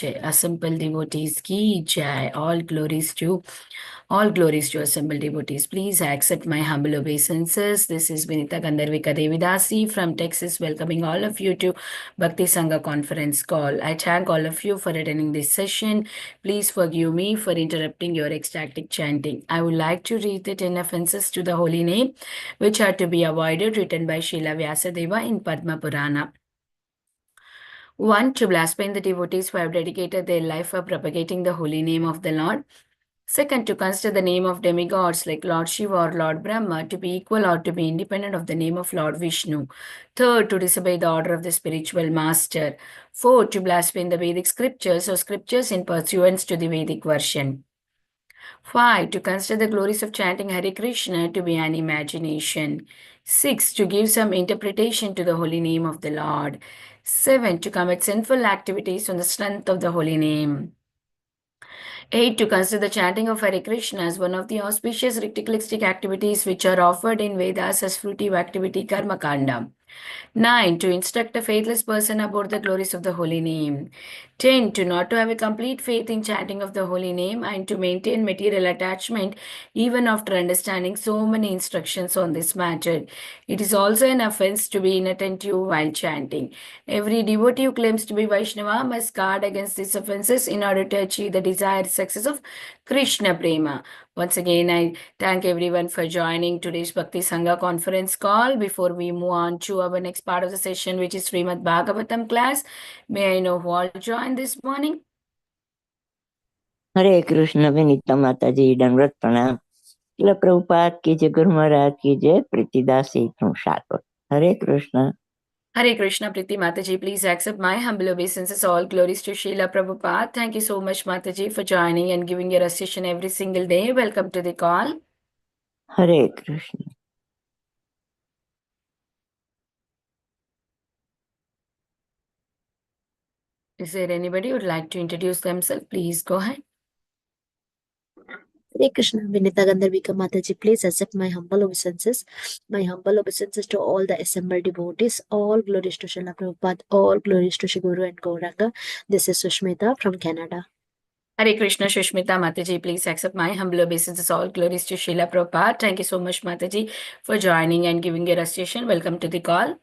Assembled devotees ki jai. All glories to assembled devotees. Please accept my humble obeisances. This is Vinita Gandharvika Devidasi from Texas, welcoming all of you to Bhakti Sangha conference call. I thank all of you for attending this session. Please forgive me for interrupting your ecstatic chanting. I would like to read the 10 offenses to the holy name, which are to be avoided, written by Srila Vyasadeva in Padma Purana. 1. To blaspheme the devotees who have dedicated their life for propagating the holy name of the Lord. Second, to consider the name of demigods like Lord Shiva or Lord Brahma to be equal or to be independent of the name of Lord Vishnu. Third, to disobey the order of the spiritual master. Fourth, to blaspheme the Vedic scriptures or scriptures in pursuance to the Vedic version. 5. To consider the glories of chanting Hare Krishna to be an imagination. 6. To give some interpretation to the holy name of the Lord. 7. To commit sinful activities on the strength of the holy name. 8. To consider the chanting of Hare Krishna as one of the auspicious ritualistic activities which are offered in Vedas as fruitive activity Karma Kanda. 9. To instruct a faithless person about the glories of the holy name. 10. To not to have a complete faith in chanting of the holy name and to maintain material attachment even after understanding so many instructions on this matter. It is also an offense to be inattentive while chanting. Every devotee who claims to be Vaishnava must guard against these offenses in order to achieve the desired success of Krishna Prema. Once again, I thank everyone for joining today's Bhakti Sangha conference call. Before we move on to our next part of the session, which is Srimad Bhagavatam class, may I know who all joined this morning? हरे कृष्ण विनीता माता जी दंडवत प्रणाम। श्रील प्रभुपाद की जय, गुरु महाराज की जय, प्रीतिदास शाश्वत। हरे Krishna. Hare Krishna, Priti Mataji, please accept my humble obeisances. All glories to Srila Prabhupada. Thank you so much, Mataji, for joining and giving your assistation every single day. Welcome to the call. Hare Krishna. Is there anybody who would like to introduce themselves? Please go ahead. Hare Krishna, Vinita Gandharvika Mataji, please accept my humble obeisances. My humble obeisances to all the assembled devotees. All glories to Srila Prabhupada. All glories to Shri Guru and Gauranga. This is Sushmita from Canada. Hare Krishna, Shushmita Mataji, please accept my humble obeisances. All glories to Srila Prabhupada. Thank you so much, Mataji, for joining and giving your assistation. Welcome to the call.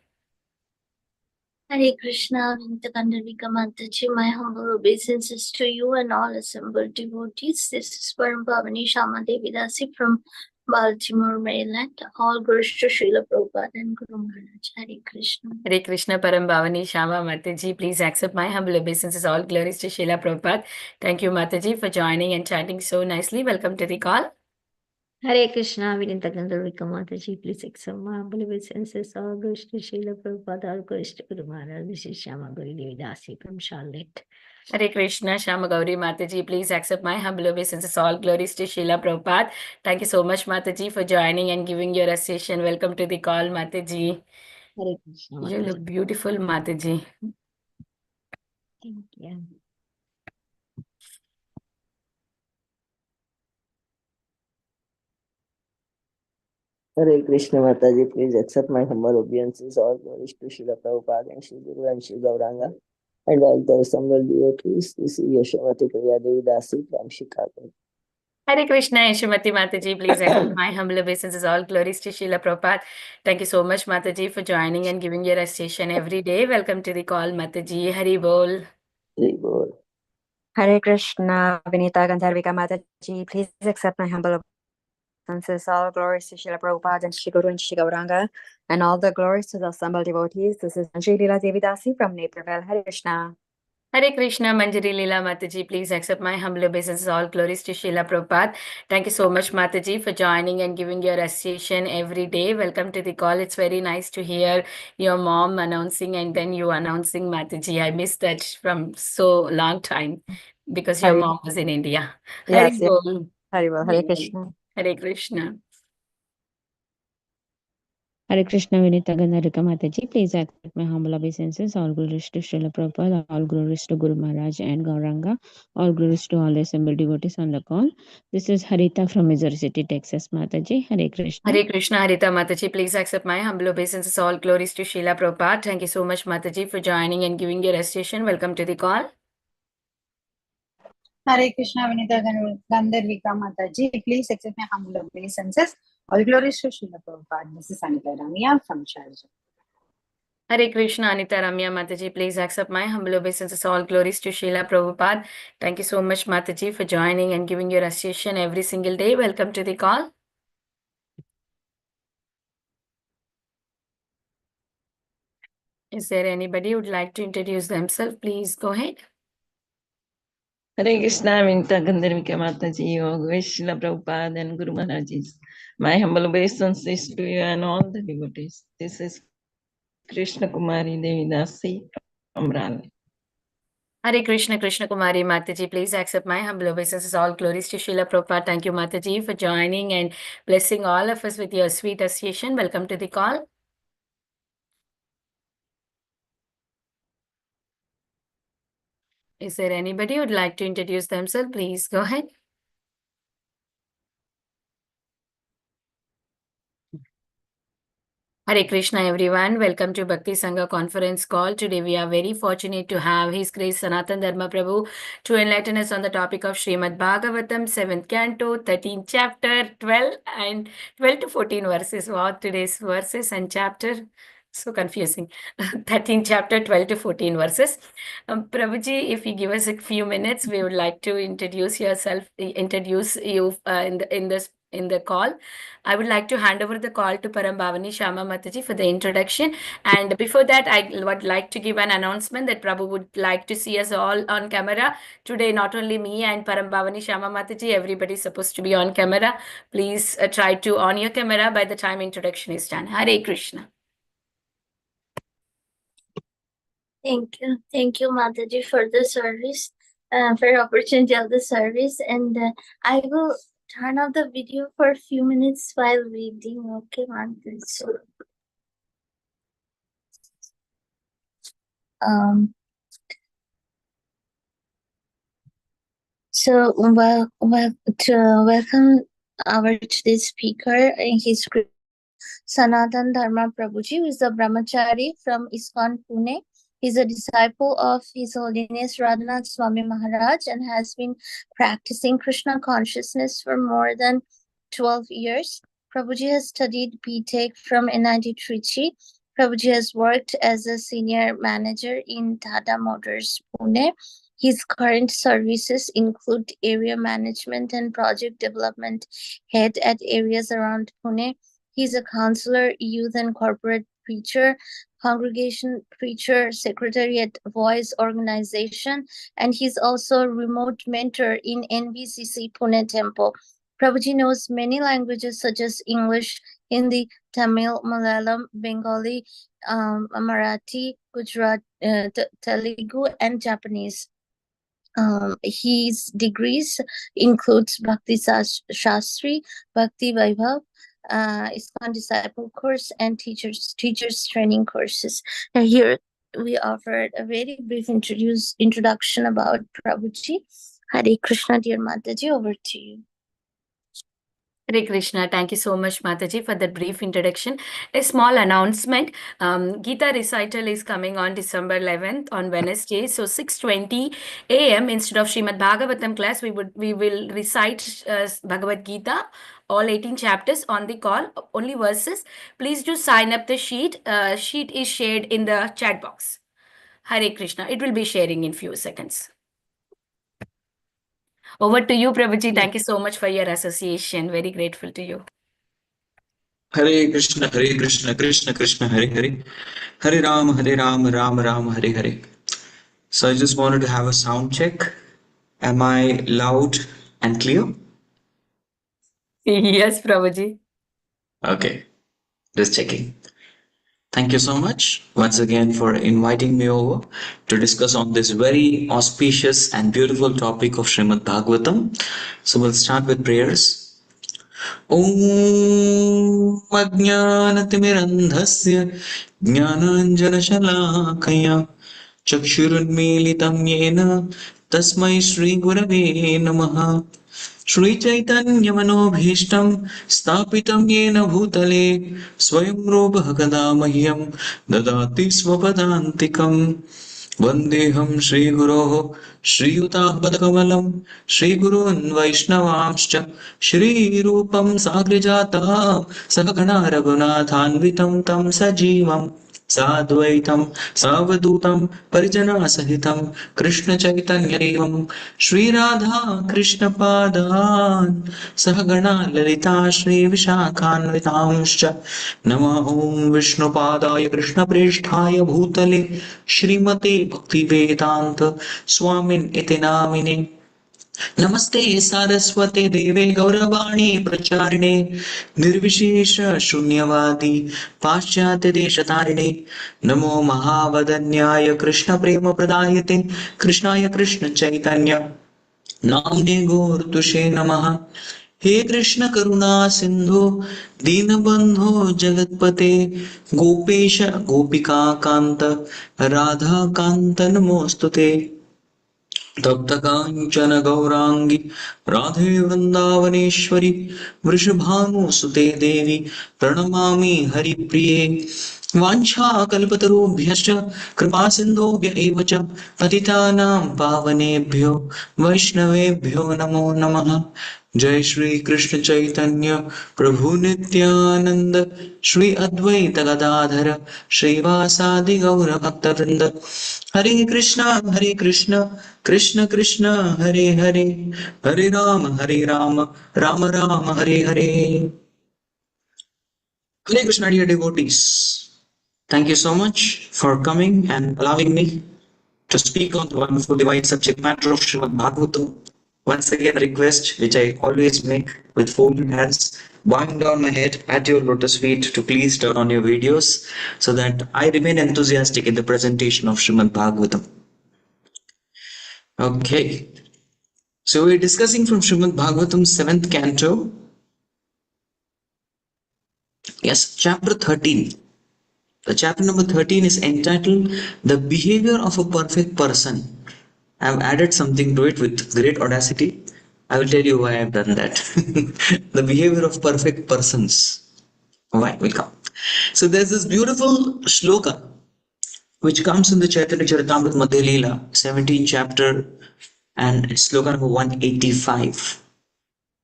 Hare Krishna, Vinita Gandharvika Mataji, my humble obeisances to you and all assembled devotees. This is Param Pavani Shama Devidasi from Baltimore, Maryland. All glories to Srila Prabhupada and Guru Maharaj. Hare Krishna. Hare Krishna, Param Bhavani Shama Mataji, please accept my humble obeisances. All glories to Srila Prabhupada. Thank you, Mataji, for joining and chanting so nicely. Welcome to the call. Hare Krishna, Vinita Gandharvika Mataji, please accept my humble obeisances. All glories to Srila Prabhupada, all glories to Guru Maharaj. This is Shama Gauri Devidasi from Charlotte. Hare Krishna, Shama Gauri Mataji, please accept my humble obeisances. All glories to Srila Prabhupada. Thank you so much, Mataji, for joining and giving your assistation. Welcome to the call, Mataji. Hare Krishna, Mataji. You look beautiful, Mataji. Thank you. Hare Krishna माता ji, please accept my humble obeisances. All glories to Srila Prabhupada and Shri Guru and Shri Gauranga and all the assembled devotees. This is Yashovati Priya Devidasi from Chicago. Hare Krishna, Yashomati Mataji, please accept my humble obeisances. All glories to Srila Prabhupada. Thank you so much, Mataji, for joining and giving your assistation every day. Welcome to the call, Mataji. Hari Bol. Hari Bol. Hare Krishna, Vinita Gandharvika Mataji, please accept my humble obeisances. All glories to Srila Prabhupada and Shri Guru and Shri Gauranga, and all the glories to the assembled devotees. This is Manjari Leela Devidasi from Naperville. Hare Krishna. Hare Krishna, Manjari Leela Mataji, please accept my humble obeisances. All glories to Srila Prabhupada. Thank you so much, Mataji, for joining and giving your association every day. Welcome to the call. It's very nice to hear your mom announcing and then you announcing, Mataji. I missed that from so long time because your mom was in India. Yes, Hari Bol. Hari Bol. Hare Krishna. Hare Krishna. Hare Krishna, Vinita Gandharvika Mataji, please accept my humble obeisances. All glories to Srila Prabhupada, all glories to Guru Maharaj and Gauranga, all glories to all the assembled devotees on the call. This is Harita from Missouri City, Texas, Mataji. Hare Krishna. Hare Krishna, Harita Mataji, please accept my humble obeisances. All glories to Srila Prabhupada. Thank you so much, Mataji, for joining and giving your association. Welcome to the call. Hare Krishna, Vinita Gandharvika Mataji. Please accept my humble obeisances. All glories to Srila Prabhupada. This is Sanatana from Sharjah. Hare Krishna, Anita Ramya Mataji. Please accept my humble obeisances. All glories to Srila Prabhupada. Thank you so much, Mataji, for joining and giving your association every single day. Welcome to the call. Is there anybody who would like to introduce themselves? Please go ahead. Hare Krishna, Vinita Gandharvika Mataji, Srila Prabhupada and Guru Maharajis. My humble obeisances to you and all the devotees. This is Krishna Kumari Devidasi from Raleigh. Hare Krishna, Krishna Kumari Mataji. Please accept my humble obeisances. All glories to Srila Prabhupada. Thank you, Mataji, for joining and blessing all of us with your sweet association. Welcome to the call. Is there anybody who would like to introduce themselves? Please go ahead. Hare Krishna, everyone. Welcome to Bhakti Sangha conference call. Today we are very fortunate to have His Grace Sanatana Dharma Prabhu to enlighten us on the topic of Srimad Bhagavatam, 7th canto, 13th chapter, 12 to 14 verses. What today's verses and chapter? So confusing. 13th chapter, 12 to 14 verses. Prabhuji, if you give us a few minutes, we would like to introduce you in the call. I would like to hand over the call to Param Bhavani Shama Mataji for the introduction. And before that, I would like to give an announcement that Prabhu would like to see us all on camera. Today, not only me and Param Bhavani Shama Mataji, everybody is supposed to be on camera. Please try to on your camera by the time introduction is done. Hare Krishna. Thank you. Thank you, Mataji, for the service, for opportunity of the service. And I will turn off the video for a few minutes while reading. Okay, Mataji. Welcome our today's speaker and his Sanatana Dharma Prabhuji, who is a brahmachari from ISKCON Pune. He's a disciple of His Holiness Radhanath Swami Maharaj and has been practicing Krishna consciousness for more than 12 years. Prabhuji has studied B.Tech from NIT Trichy. Prabhuji has worked as a senior manager in Tata Motors, Pune. His current services include area management and project development head at areas around Pune. He's a counselor, youth and corporate preacher, congregation preacher, secretary at Voice Organization, and he's also a remote mentor in NBCC Pune Temple. Prabhuji knows many languages such as English, Hindi, Tamil, Malayalam, Bengali, Marathi, Gujarati, Telugu, and Japanese. His degrees includes Bhakti Shastri, Bhakti Vaibhav, ISKCON Disciple course, and teachers training courses. And here we offered a very brief introduction about Prabhuji. Hare Krishna, dear Mataji, over to you. Hare Krishna. Thank you so much, Mataji, for that brief introduction. A small announcement. Gita recital is coming on December 11th on Wednesday. So 6:20 a.m. instead of Srimad Bhagavatam class, we will recite Bhagavad Gita, all 18 chapters on the call, only verses. Please do sign up the sheet. Sheet is shared in the chat box. Hare Krishna. It will be sharing in few seconds. Over to you, Prabhuji. Thank you so much for your association. Very grateful to you. Hare Krishna, Krishna Krishna, Hare Hare. Hare Ram, Ram Ram, Hare Hare. So I just wanted to have a sound check. Am I loud and clear? Yes, Prabhuji. Okay, just checking. Thank you so much once again for inviting me over to discuss on this very auspicious and beautiful topic of Srimad Bhagavatam. So we'll start with prayers. Om Ajnanatimirandhasya Jnananjanashalakaya Chakshurunmilitam Yena Tasmai Shri Gurave Namaha Shri Chaitanya Manobhishtam Stapitam Yena Bhutale Swayam Robha Kada Mahyam Dadati Swapadantikam वन्देऽहं श्रीगुरोः श्रीयुतापदकमलं श्रीगुरून् वैष्णवांश्च श्रीरूपं साग्रजातः सहगणा रघुनाथान्वितं तं सजीवं साद्वैतं सावधूतं परिजनसहितं कृष्णचैतन्यदेवं श्रीराधा कृष्णपादान् सहगणा ललिता श्रीविशाखान्वितांश्च नमः ॐ विष्णुपादाय कृष्णप्रेष्ठाय भूतले श्रीमते भक्तिवेदान्त स्वामिन् इति नामिने नमस्ते सारस्वते देवे गौरवाणी प्रचारिणे निर्विशेष शून्यवादी पाश्चात्य देशतारिणे नमो महावदन्याय कृष्ण प्रेम प्रदायते कृष्णाय कृष्ण चैतन्य नाम्ने गौरतुषे नमः हे कृष्ण करुणा सिंधु दीनबंधो जगत्पते गोपेश गोपिका कांत राधा कांत नमोस्तुते तप्त कांचन गौरांगी राधे वृंदावनेश्वरी वृषभानुसुते देवी प्रणमामि हरिप्रिये वाञ्छाकल्पतरुभ्यश्च कृपा सिन्धुभ्य एव च पतितानां पावनेभ्यो वैष्णवेभ्यो नमो नमः जय श्री कृष्ण चैतन्य प्रभु नित्यानंद श्री अद्वैत गदाधर श्रीवासादि गौर भक्तवृंद हरे Krishna Krishna Krishna Hare Hare Hare Ram Ram Ram Hare Hare Hare Krishna, dear devotees. Thank you so much for coming and allowing me to speak on the wonderful divine subject matter of Srimad Bhagavatam. Once again, a request which I always make with folded hands, bowing down my head at your lotus feet to please turn on your videos so that I remain enthusiastic in the presentation of Srimad Bhagavatam. Okay, so we're discussing from Srimad Bhagavatam 7th canto. Yes, chapter 13. The chapter number 13 is entitled The Behavior of a Perfect Person. I have added something to it with great audacity. I will tell you why I have done that. The behavior of perfect persons. Why? Will come. So there's this beautiful shloka which comes in the Chaitanya Charitamrita Madhya Leela, 17th chapter, and it's sloka number 185.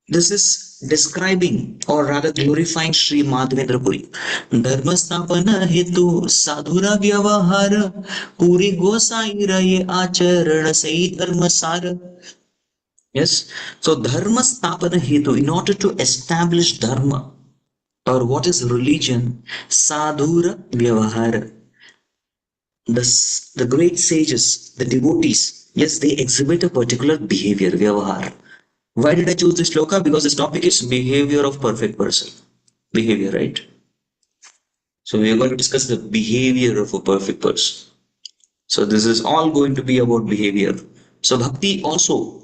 This is describing or rather glorifying Sri Madhavendra Puri. Dharma sthapana hetu sadhura vyavahara puri gosaira ye acharana sai dharma sara. Yes. So dharma sthapana hetu, in order to establish dharma or what is religion, sadhura vyavahara. The great sages, the devotees, yes, they exhibit a particular behavior, vyavahara. Why did I choose this shloka? Because this topic is behavior of perfect person. Behavior, right? So we are going to discuss the behavior of a perfect person. So this is all going to be about behavior. So bhakti also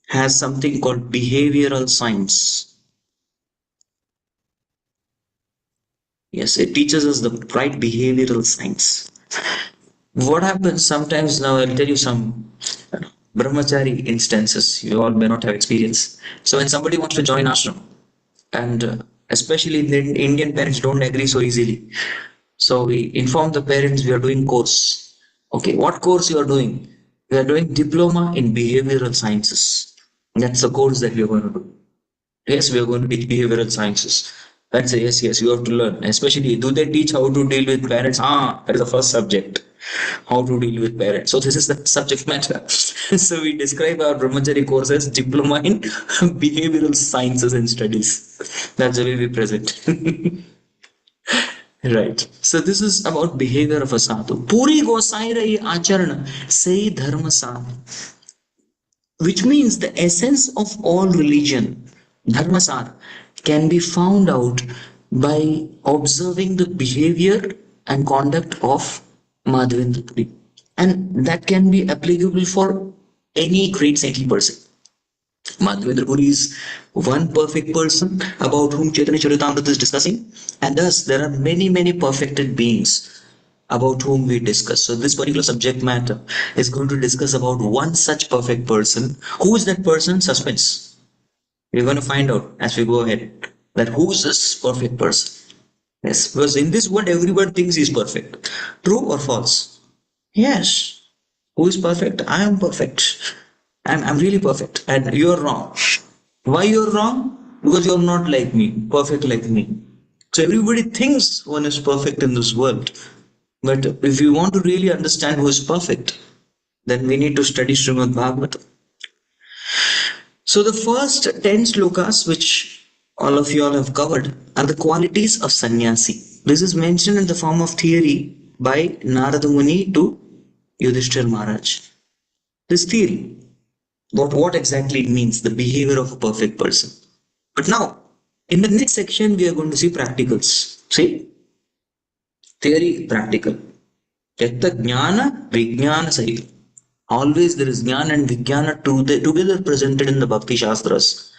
has something called behavioral science. Yes, it teaches us the right behavioral science. What happens sometimes, now I'll tell you some brahmachari instances. You all may not have experience. So when somebody wants to join ashram, and especially the Indian parents don't agree so easily. So we inform the parents we are doing course. Okay, what course you are doing? We are doing diploma in behavioral sciences. That's the course that we are going to do. Yes, we are going to teach behavioral sciences. That's a yes, you have to learn. Especially, do they teach how to deal with parents? That is the first subject. How to deal with parents. So this is the subject matter. So we describe our brahmachari course as diploma in behavioral sciences and studies. That's the way we present. Right. So this is about behavior of a sadhu. Puri gosaira ye acharana say dharma sadhu. Which means the essence of all religion, dharmasar, can be found out by observing the behavior and conduct of Madhavendra Puri. And that can be applicable for any great saintly person. Madhavendra Puri is one perfect person about whom Chaitanya Charitamrita is discussing, and thus there are many, many perfected beings about whom we discuss. So this particular subject matter is going to discuss about one such perfect person. Who is that person? Suspense. We're going to find out as we go ahead that who is this perfect person. Yes, because in this world everyone thinks he's perfect. True or false? Yes. Who is perfect? I am perfect. I'm really perfect. And you're wrong. Why you're wrong? Because you're not like me, perfect like me. So everybody thinks one is perfect in this world. But if you want to really understand who is perfect, then we need to study Srimad Bhagavatam. So the first 10 slokas, which all of you all have covered, are the qualities of sannyasi. This is mentioned in the form of theory by Narada Muni to Yudhishthir Maharaj. This theory, what exactly it means, the behavior of a perfect person. But now, in the next section, we are going to see practicals. See, theory, practical. Yatta jnana, vijnana sahita. Always there is jnana and vijnana together presented in the Bhakti Shastras.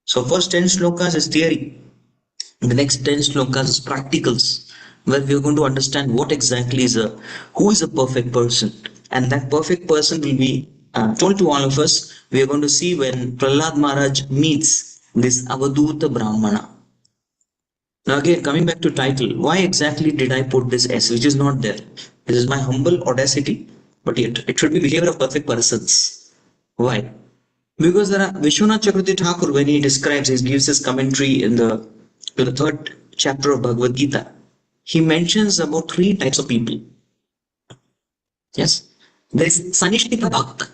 So first 10 slokas is theory. The next 10 slokas is practicals, where we are going to understand what exactly who is a perfect person. And that perfect person will be told to all of us. We are going to see when Prahlad Maharaj meets this Avaduta Brahmana. Now again, coming back to title, why exactly did I put this S, which is not there? This is my humble audacity, but yet it should be behavior of perfect persons. Why? Because there are Vishwanath Chakravarti Thakur, when he describes, he gives his commentary in the third chapter of Bhagavad Gita, he mentions about 3 types of people. Yes, there is Sanishtita Bhakta.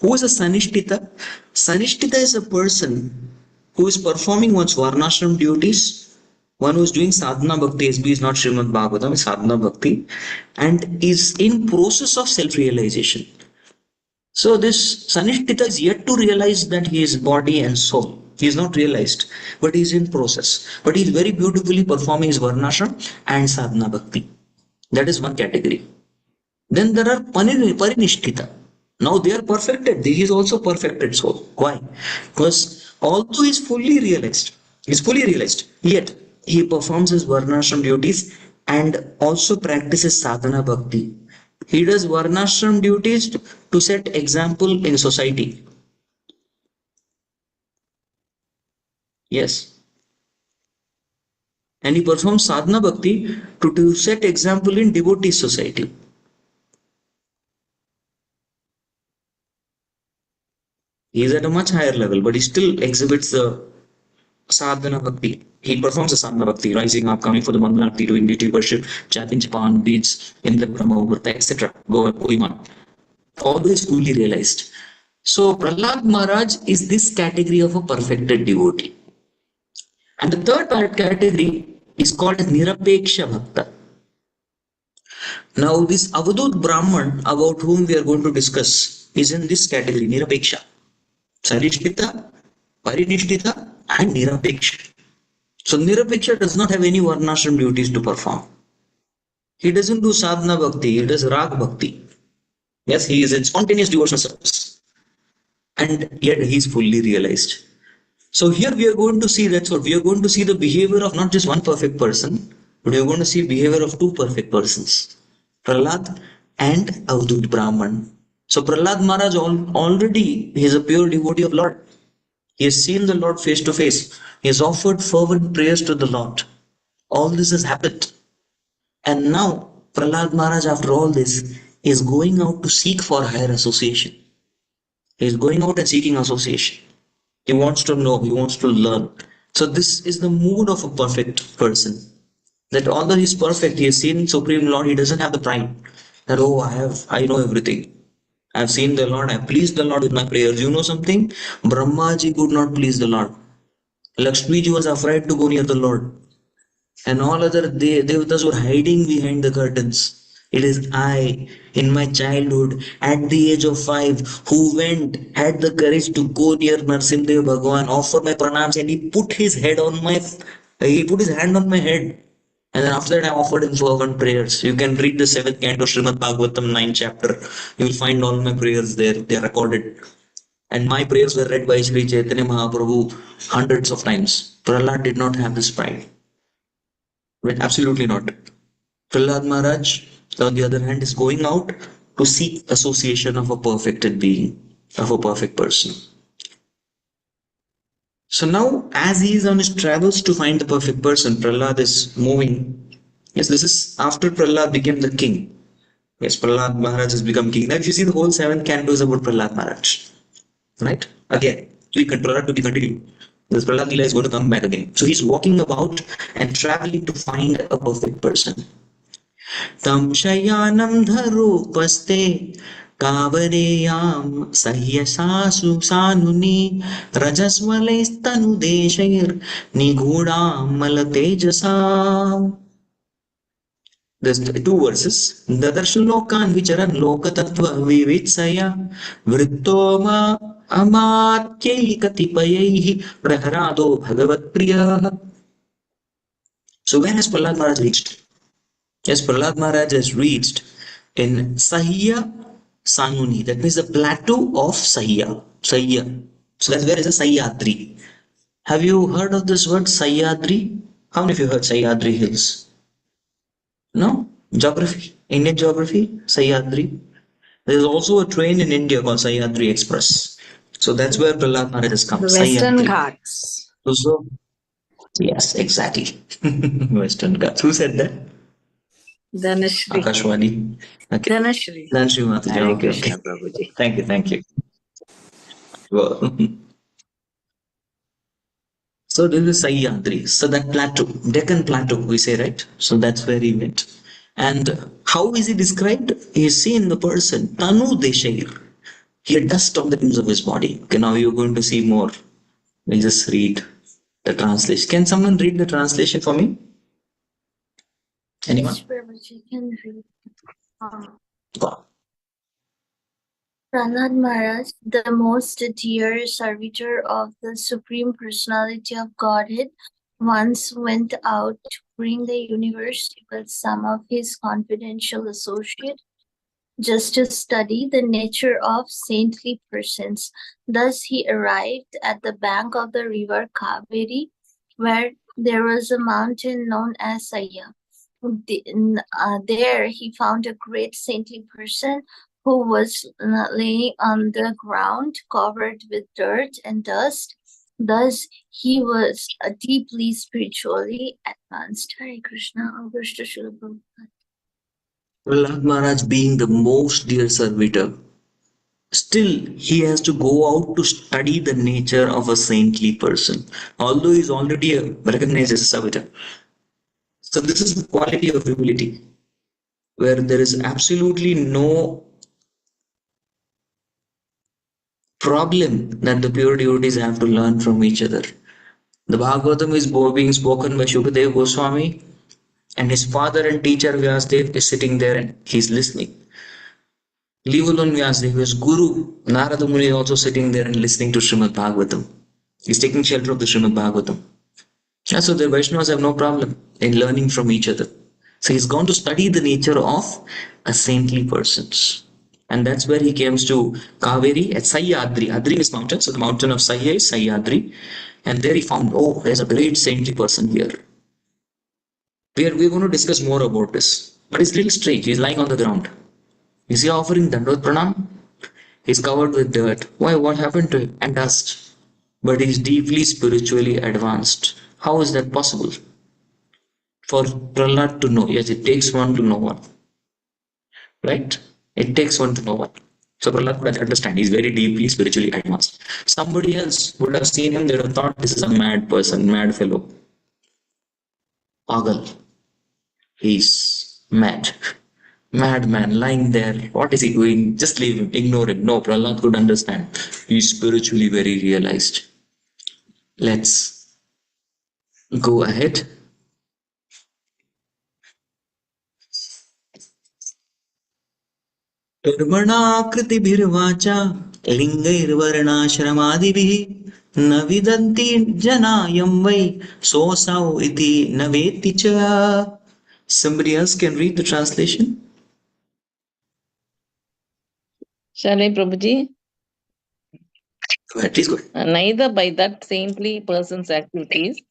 Who is a Sanishtita? Sanishtita is a person who is performing one's Varnashram duties, one who is doing sadhana bhakti. SB is not Srimad Bhagavatam, it's sadhana bhakti, and is in process of self-realization. So this Sanishtita is yet to realize that he is body and soul. He is not realized, but he is in process. But he is very beautifully performing his Varnashram and sadhana bhakti. That is one category. Then there are Parinishthita. Now they are perfected. He is also perfected soul. Why? Because although he is fully realized, yet he performs his Varnashram duties and also practices sadhana bhakti. He does Varnashram duties to set example in society. Yes. And he performs sadhana bhakti to set example in devotee society. He is at a much higher level, but he still exhibits the sadhana bhakti. He performs the sadhana bhakti, rising up, coming for the Mangalarti, doing deity worship, chanting Japan, beads in the Brahma Muhurta, etc. Going on. Always fully realized. So Prahlad Maharaj is this category of a perfected devotee. And the third category is called as Nirapeksha Bhakta. Now this Avadut Brahman about whom we are going to discuss is in this category, Nirapeksha. Sarishtita, Parinishthita and Nirapeksha. So Nirapeksha does not have any Varnashram duties to perform. He doesn't do sadhana bhakti, he does rag bhakti. Yes, he is in spontaneous devotional service. And yet he is fully realized. So here we are going to see, that's what we are going to see, the behavior of not just one perfect person, but we are going to see behavior of 2 perfect persons, Prahlad and Avadut Brahman. So Prahlad Maharaj already he is a pure devotee of Lord. He has seen the Lord face to face. He has offered fervent prayers to the Lord. All this has happened. And now Prahlad Maharaj, after all this, is going out to seek for higher association. He is going out and seeking association. He wants to know, he wants to learn. So this is the mood of a perfect person. That although he is perfect, he has seen Supreme Lord, he doesn't have the pride. That, oh, I know everything. I have seen the Lord, I have pleased the Lord with my prayers. You know something? Brahmaji could not please the Lord. Lakshmiji was afraid to go near the Lord. And all other devatas were hiding behind the curtains. It is I, in my childhood, at the age of 5, who had the courage to go near Narsimdev Bhagavan, offer my pranams, and he put his hand on my head. And then after that, I offered him fervent prayers. You can read the 7th canto, Srimad Bhagavatam, 9th chapter. You will find all my prayers there. They are recorded. And my prayers were read by Sri Chaitanya Mahaprabhu hundreds of times. Prahlad did not have this pride. But absolutely not. Prahlad Maharaj, on the other hand, is going out to seek association of a perfected being, of a perfect person. So now, as he is on his travels to find the perfect person, Prahlad is moving. Yes, this is after Prahlad became the king. Yes, Prahlad Maharaj has become king. Now, if you see the whole 7 cantos about Prahlad Maharaj, right? Again, Prahlad to be continued. This Prahlad Leela is going to come back again. So he's walking about and traveling to find a perfect person. Tam shayanam dharupaste kavareyam sahyasasu sanuni rajasvalestanu deshair nigudam malatejasam. There's 2 verses. Darshan lokan vicharan lokatattva vivitsaya vrittoma amatyai katipayaihi praharado bhagavat priyaha. So where has Prahlad Maharaj reached? Yes, Prahlad Maharaj has reached in Sahya Sanuni. That means the plateau of Sahya. Sahya. So that's where is the Sahyadri. Have you heard of this word Sahyadri? How many of you heard Sahyadri Hills? No? Geography? Indian geography? Sahyadri. There's also a train in India called Sahyadri Express. So that's where Prahlad Maharaj has come. The Western Sahyadri. Ghats. So, yes, exactly. Western Ghats. Who said that? Dhanashri. Akashwani. Okay. Dhanashri. Dhanashri Mataji. Hare Okay, Krishna, okay. Prabhuji. Thank you, thank you. Well, so this is Sahyadri. So that plateau, Deccan Plateau, we say, right? So that's where he went. And how is he described? He is seen the person, Tanu Deshair. He had dust on the limbs of his body. Okay, now you're going to see more. We'll just read the translation. Can someone read the translation for me? Anyone? Yes, Prabhuji can read. Go on. Prahlad Maharaj, the most dear servitor of the Supreme Personality of Godhead, once went out to bring the universe with some of his confidential associates just to study the nature of saintly persons. Thus he arrived at the bank of the river Kaveri, where there was a mountain known as Saya. There he found a great saintly person who was laying on the ground covered with dirt and dust. Thus he was deeply spiritually advanced. Hare Krishna. Krishna Srila Prabhupada. Prahlad Maharaj being the most dear servitor, still he has to go out to study the nature of a saintly person, although he's already recognized as a servitor. So this is the quality of humility, where there is absolutely no problem that the pure devotees have to learn from each other. The Bhagavatam is being spoken by Shukadeva Goswami, and his father and teacher Vyasdev is sitting there and he's listening. Leave alone Vyasdev, his guru Narada Muni is also sitting there and listening to Srimad Bhagavatam. He's taking shelter of the Srimad Bhagavatam. Yeah, so the Vaishnavas have no problem in learning from each other. So he's gone to study the nature of a saintly persons. And that's where he comes to Kaveri at Sahyadri. Adri is mountain, so the mountain of Sahya is Sahyadri. And there he found, oh, there's a great saintly person here. We're going to discuss more about this. But it's a little strange. He's lying on the ground. Is he offering Dandot Pranam? He's covered with dirt. Why? What happened to him? And dust. But he's deeply spiritually advanced. How is that possible? For Prahlad to know. Yes, it takes one to know one. Right? It takes one to know one. So Prahlad could understand. He's very deeply spiritually advanced. Somebody else would have seen him, they would have thought this is a mad person, mad fellow. Pagal. He's mad. Madman lying there. What is he doing? Just leave him. Ignore him. No, Prahlad could understand. He's spiritually very realized. Let's go ahead. कर्मणाकृतिभिर्वाचा लिङ्गैर्वर्णाश्रमादिभिः न विदन्ति जनायं वै सोऽसौ इति न वेत्ति च. Somebody else can read the translation? Shall I, Prabhuji? Go ahead, please go ahead. Neither by that saintly person's activities,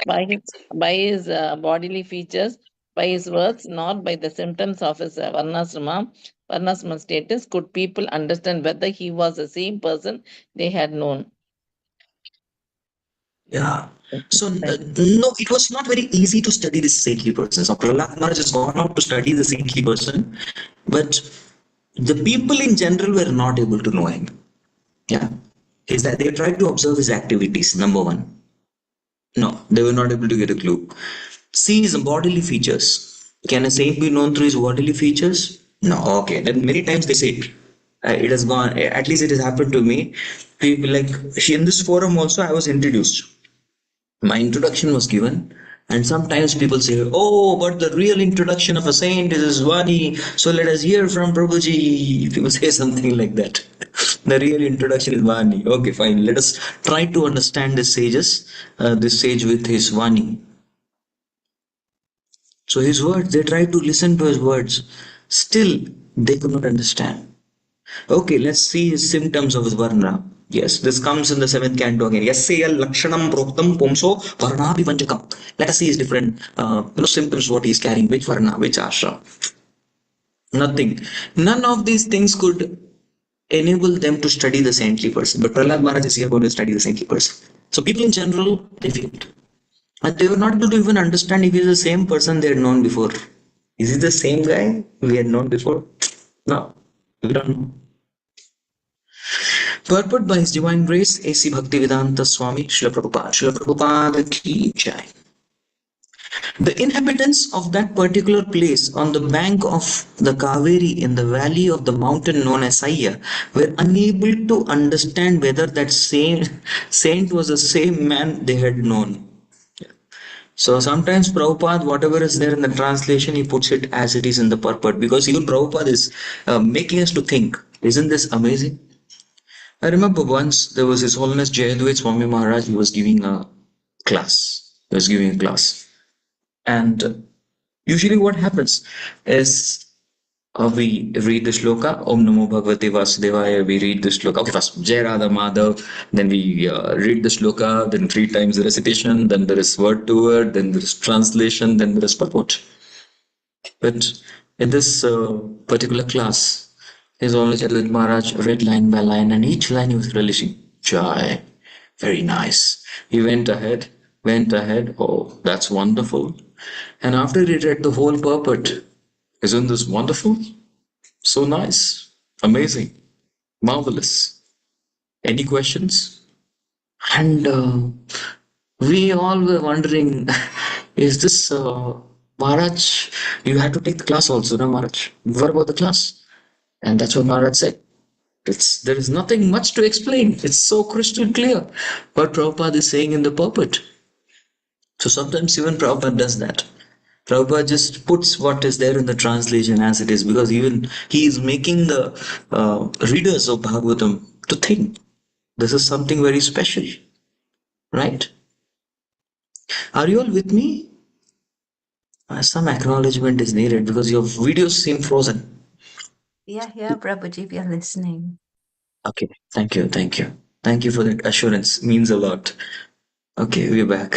by his bodily features, by his words, nor by the symptoms of his varnasrama status, could people understand whether he was the same person they had known. Yeah. So, no, it was not very easy to study this saintly person. So, Prahlad Maharaj has gone out to study the saintly person, but the people in general were not able to know him. Yeah. Is that they tried to observe his activities, number one. No, they were not able to get a clue. See his bodily features. Can a saint be known through his bodily features? No. Okay. Then many times they say it has gone. At least it has happened to me. People like in this forum also I was introduced. My introduction was given, and sometimes people say, "Oh, but the real introduction of a saint is Vani. So let us hear from Prabhuji." People say something like that. The real introduction is Vani. Okay, fine. Let us try to understand this this sage with his Vani. So his words, they tried to listen to his words. Still, they could not understand. Okay, let's see his symptoms of his varna. Yes, this comes in the seventh canto again. Yasya lakshanam proktam pumso varnapi panchakam. Let us see his different symptoms, what he is carrying, which varna, which ashram. Nothing. None of these things could enable them to study the saintly person. But Prahlad Maharaj is here going to study the saintly person. So people in general, they failed. And they were not able to even understand if he is the same person they had known before. Is he the same guy we had known before? No, we don't know. Purport by His Divine Grace, A.C. Bhaktivedanta Swami, Srila Prabhupada. Srila Prabhupada ki jai. The inhabitants of that particular place on the bank of the Kaveri in the valley of the mountain known as Saya were unable to understand whether that same saint was the same man they had known. So sometimes Prabhupada, whatever is there in the translation, he puts it as it is in the purport, because even Prabhupada is making us to think. Isn't this amazing? I remember once there was His Holiness Jayadvaita Swami Maharaj. He was giving a class. And usually what happens is we read the shloka, Om Namo Bhagavate Vasudevaya, we read the shloka. Okay, first, Jai Radha Madhav, then we read the shloka, then 3 times the recitation, then there is word to word, then there is translation, then there is purport. But in this particular class, His Holiness Jayadvaita Maharaj read line by line, and each line he was relishing. Jai, very nice. He went ahead, oh, that's wonderful. And after he read the whole purport, isn't this wonderful? So nice, amazing, marvelous. Any questions? And we all were wondering, is this Maharaj? You had to take the class also, no, Maharaj? What about the class? And that's what Maharaj said. There is nothing much to explain. It's so crystal clear what Prabhupada is saying in the purport. So sometimes even Prabhupada does that. Prabhupada just puts what is there in the translation as it is, because even he is making the readers of Bhagavatam to think this is something very special, right? Are you all with me? Some acknowledgement is needed because your videos seem frozen. Yeah, Prabhuji, we are listening. Okay, thank you. Thank you for that assurance. Means a lot. Okay, we're back.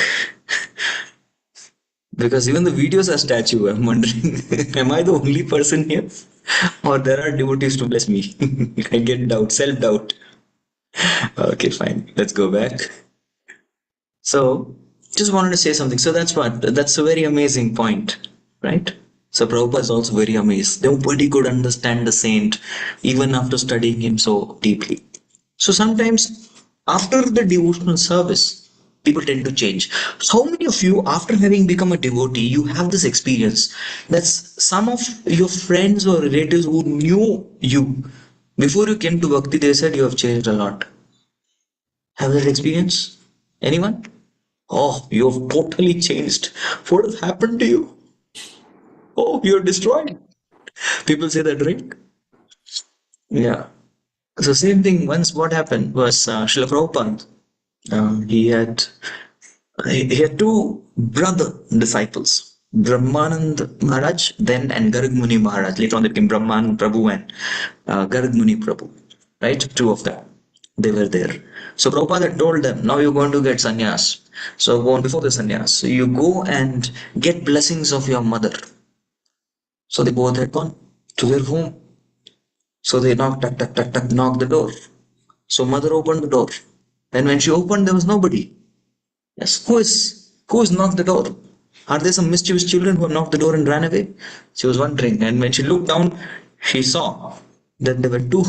Because even the videos are statue. I'm wondering, am I the only person here? Or there are devotees to bless me? I get self-doubt. Okay, fine. Let's go back. So, just wanted to say something. So that's a very amazing point, right? So Prabhupada is also very amazed. Nobody could understand the saint even after studying him so deeply. So sometimes after the devotional service, people tend to change. How many of you, after having become a devotee, you have this experience that some of your friends or relatives who knew you before you came to Bhakti, they said you have changed a lot. Have that experience? Anyone? Oh, you have totally changed. What has happened to you? Oh, you're destroyed. People say that, right? Yeah. So same thing. Once what happened was Srila Prabhupada. He had 2 brother disciples, Brahmanand Maharaj then and Garg Muni Maharaj. Later on, they became Brahman Prabhu and Garg Muni Prabhu. Right, 2 of them. They were there. So Prabhupada had told them, now you're going to get sannyas. So before the sannyas, so you go and get blessings of your mother. So they both had gone to their home. So they knocked, knocked the door. So mother opened the door. And when she opened, there was nobody. Yes, who is knocked the door? Are there some mischievous children who have knocked the door and ran away? She was wondering, and when she looked down, she saw that there were two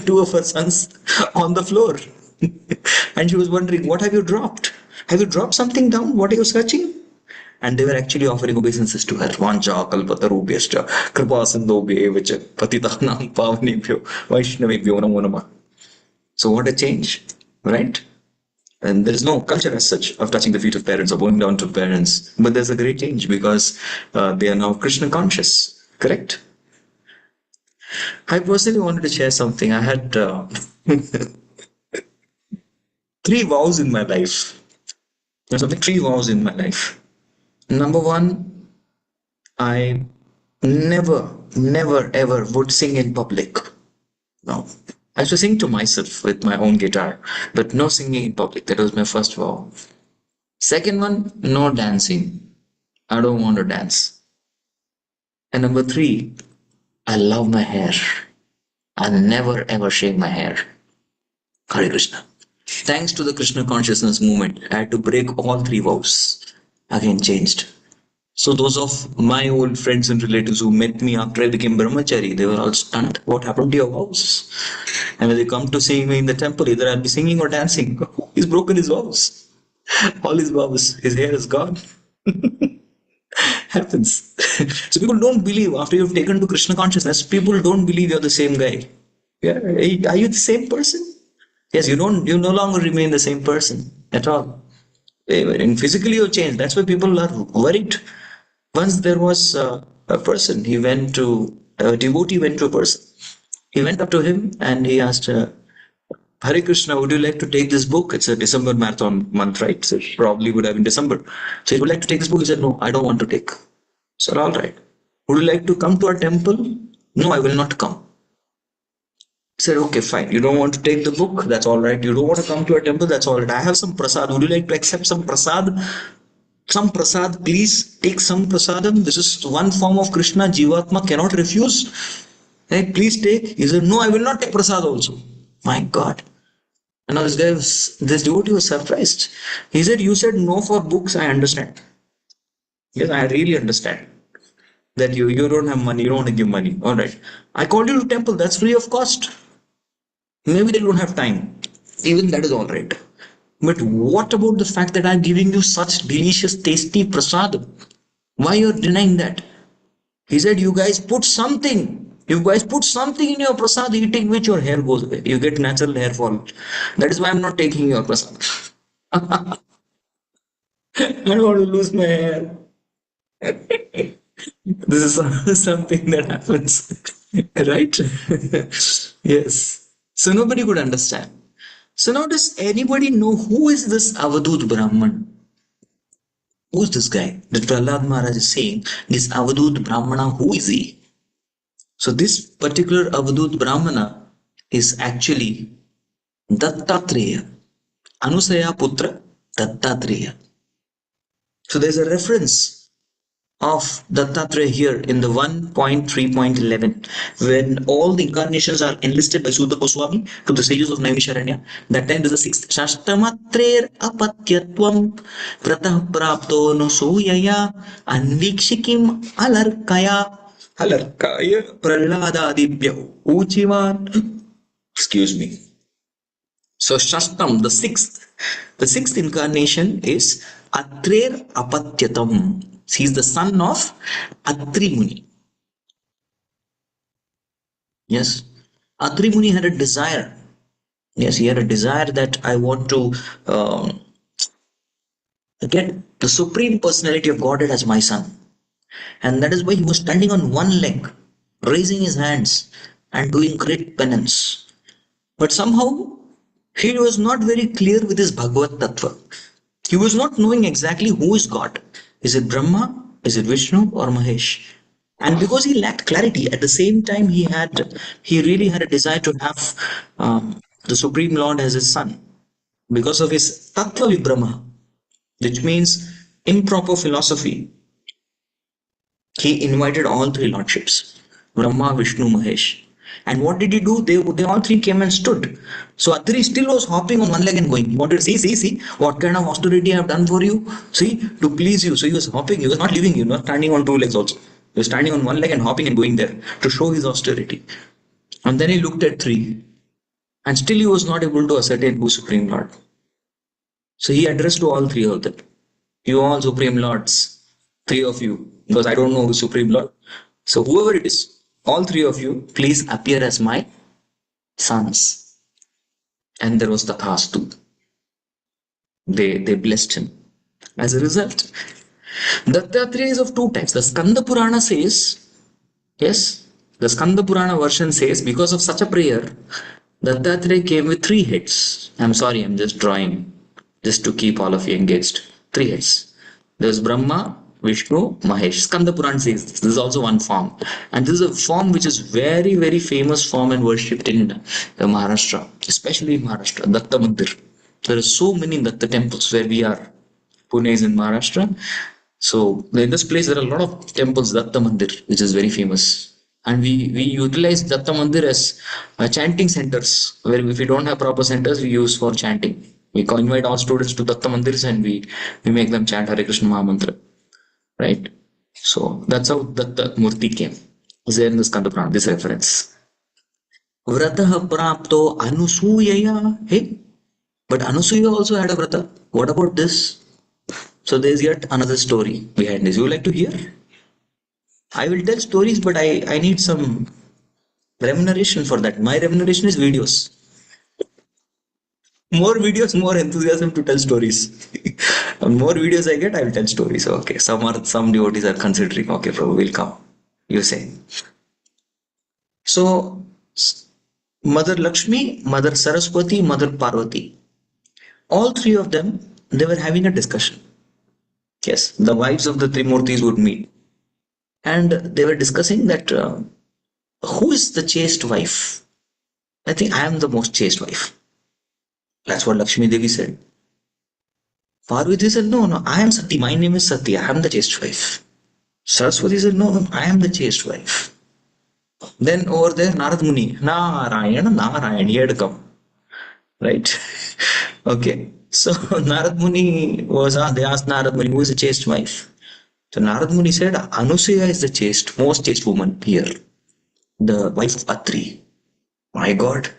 two of her sons on the floor. And she was wondering, what have you dropped? Have you dropped something down? What are you searching? And they were actually offering obeisances to her. Vanja kalpatarubhyascha kripa sindhobhyevacha patitanam pavanebhyo vaishnavebhyo namo namah. So what a change, right? And there is no culture as such of touching the feet of parents or bowing down to parents. But there's a great change because they are now Krishna conscious, correct? I personally wanted to share something. I had 3 vows in my life. There's something 3 vows in my life. Number 1, I never ever would sing in public. No. I used to sing to myself with my own guitar, but no singing in public. That was my first vow. Second one, no dancing. I don't want to dance. And number 3, I love my hair. I'll never ever shave my hair. Hare Krishna. Thanks to the Krishna consciousness movement, I had to break all 3 vows. Again changed. So those of my old friends and relatives who met me after I became brahmachari, they were all stunned. What happened to your vows? And when they come to see me in the temple, either I'll be singing or dancing. He's broken his vows. All his vows. His hair is gone. Happens. So people don't believe after you've taken to Krishna consciousness, people don't believe you're the same guy. Yeah. Are you the same person? Yes, you no longer remain the same person at all. And physically you change. That's why people are worried. Once there was a person, a devotee went to a person. He went up to him and he asked, Hare Krishna, would you like to take this book? It's a December marathon month, right? So it probably would have been December. So he would like to take this book. He said, no, I don't want to take. So all right. Would you like to come to our temple? No, I will not come. He said, okay, fine. You don't want to take the book? That's all right. You don't want to come to our temple? That's all right. I have some prasad. Would you like to accept some prasad? Some prasad, please take some prasadam. This is one form of Krishna. Jivatma cannot refuse. Right? Please take. He said, no, I will not take prasad also. My God. And now this devotee was surprised. He said, you said no for books. I understand. Yes, I really understand that you don't have money. You don't want to give money. All right. I called you to temple. That's free of cost. Maybe they don't have time. Even that is all right. But what about the fact that I'm giving you such delicious, tasty prasad? Why you're denying that? He said, you guys put something. You guys put something in your prasad, eating which your hair goes away. You get natural hair fall. That is why I'm not taking your prasad. I don't want to lose my hair. This is something that happens. Right? Yes. So nobody could understand. So now does anybody know who is this Avadut Brahman? Who's this guy that Prahlad Maharaj is saying? This Avadut Brahmana, who is he? So this particular Avadut Brahmana is actually Dattatreya, Anusaya Putra Dattatreya. So there's a reference of Dattatreya here in the 1.3.11 when all the incarnations are enlisted by Sudha Goswami to the sages of Naimisharanya. That time is the 6th. Shashtamatrer apatyatvam pratah prapto no suyaya anvikshikim alarkaya prahlada uchivan. Excuse me. So Shastam, the 6th incarnation is Atrer Apatyatam. He is the son of Atri Muni. Yes. Atri Muni had a desire. Yes, he had a desire that I want to get the Supreme Personality of Godhead as my son. And that is why he was standing on one leg, raising his hands and doing great penance. But somehow he was not very clear with his Bhagavad Tattva. He was not knowing exactly who is God. Is it Brahma? Is it Vishnu or Mahesh? And because he lacked clarity, at the same time he really had a desire to have the Supreme Lord as his son. Because of his Tattva Vibhrama, which means improper philosophy, he invited all 3 lordships, Brahma, Vishnu, Mahesh. And what did he do? They all three came and stood. So Atri still was hopping on one leg and going. He wanted to see what kind of austerity I have done for you. See, to please you. So he was hopping. He was not leaving you, not standing on two legs also. He was standing on one leg and hopping and going there to show his austerity. And then he looked at three. And still he was not able to ascertain who Supreme Lord. So he addressed to all three of them. You all Supreme Lords, three of you, because I don't know who Supreme Lord. So whoever it is, all three of you, please appear as my sons. And there was Tathastu. They blessed him. As a result, Dattatreya is of two types. The Skanda Purana says, yes, the Skanda Purana version says, because of such a prayer, Dattatreya came with three heads. I'm sorry, I'm just drawing, just to keep all of you engaged. Three heads. There's Brahma, Vishnu, Mahesh. Skanda Purana says this. This is also one form. And this is a form which is very, very famous form and worshipped in Maharashtra, especially in Maharashtra, Datta Mandir. There are so many Datta temples where we are. Pune is in Maharashtra. So in this place there are a lot of temples, Datta Mandir, which is very famous. And we utilize Datta Mandir as chanting centers, where if we don't have proper centers, we use for chanting. We invite all students to Datta Mandirs and we make them chant Hare Krishna Mahamantra. Right? So that's how Datta Murti came. Is there in the Skanda Purana, this reference. Vrataha prapto anusuyaya. Hey, but Anusuya also had a vrata. What about this? So there's yet another story behind this. You would like to hear? I will tell stories, but I need some remuneration for that. My remuneration is videos. More videos, more enthusiasm to tell stories. More videos I get, I will tell stories. Okay, some devotees are considering. Okay, Prabhu will come. You say. So, Mother Lakshmi, Mother Saraswati, Mother Parvati. All three of them, they were having a discussion. Yes, the wives of the three Murtis would meet. And they were discussing that who is the chaste wife? I think I am the most chaste wife. That's what Lakshmi Devi said. Parvati said, no, I am Sati. My name is Sati. I am the chaste wife. Saraswati said, no, I am the chaste wife. Then over there, Narad Muni, Narayan, he had come. Right? Okay. So Narad Muni they asked Narad Muni, who is the chaste wife? So Narad Muni said, Anusuya is the most chaste woman here. The wife of Atri. My God.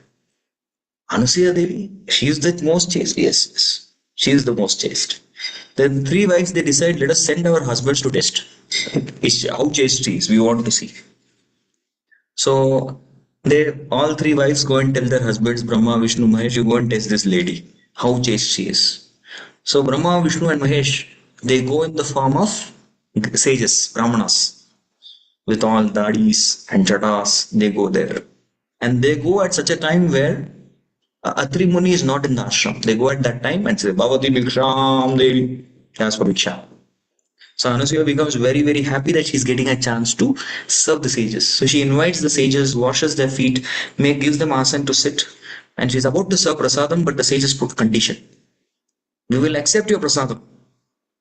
Anusuya Devi, she is the most chaste. Yes. She is the most chaste. Then three wives, they decide, let us send our husbands to test. How chaste she is, we want to see. So all three wives go and tell their husbands, Brahma, Vishnu, Mahesh, you go and test this lady. How chaste she is. So Brahma, Vishnu and Mahesh, they go in the form of sages, brahmanas. With all dadis and jatas, they go there. And they go at such a time where Atri Muni is not in the ashram. They go at that time and say, Bhavati Bhiksham Devi, ask for Bhiksha. So Anasuya becomes very, very happy that she's getting a chance to serve the sages. So she invites the sages, washes their feet, gives them asan to sit. And she's about to serve prasadam, but the sages put condition. We will accept your prasadam,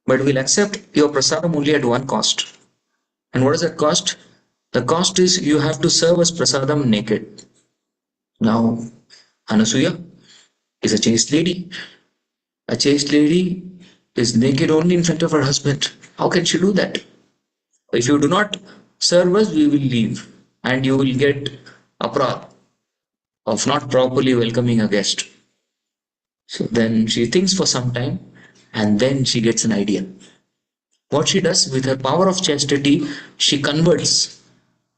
but we'll accept your prasadam only at one cost. And what is that cost? The cost is you have to serve us prasadam naked. Now, Anasuya is a chaste lady. A chaste lady is naked only in front of her husband. How can she do that? If you do not serve us, we will leave. And you will get aparad of not properly welcoming a guest. So then she thinks for some time and then she gets an idea. What she does with her power of chastity, she converts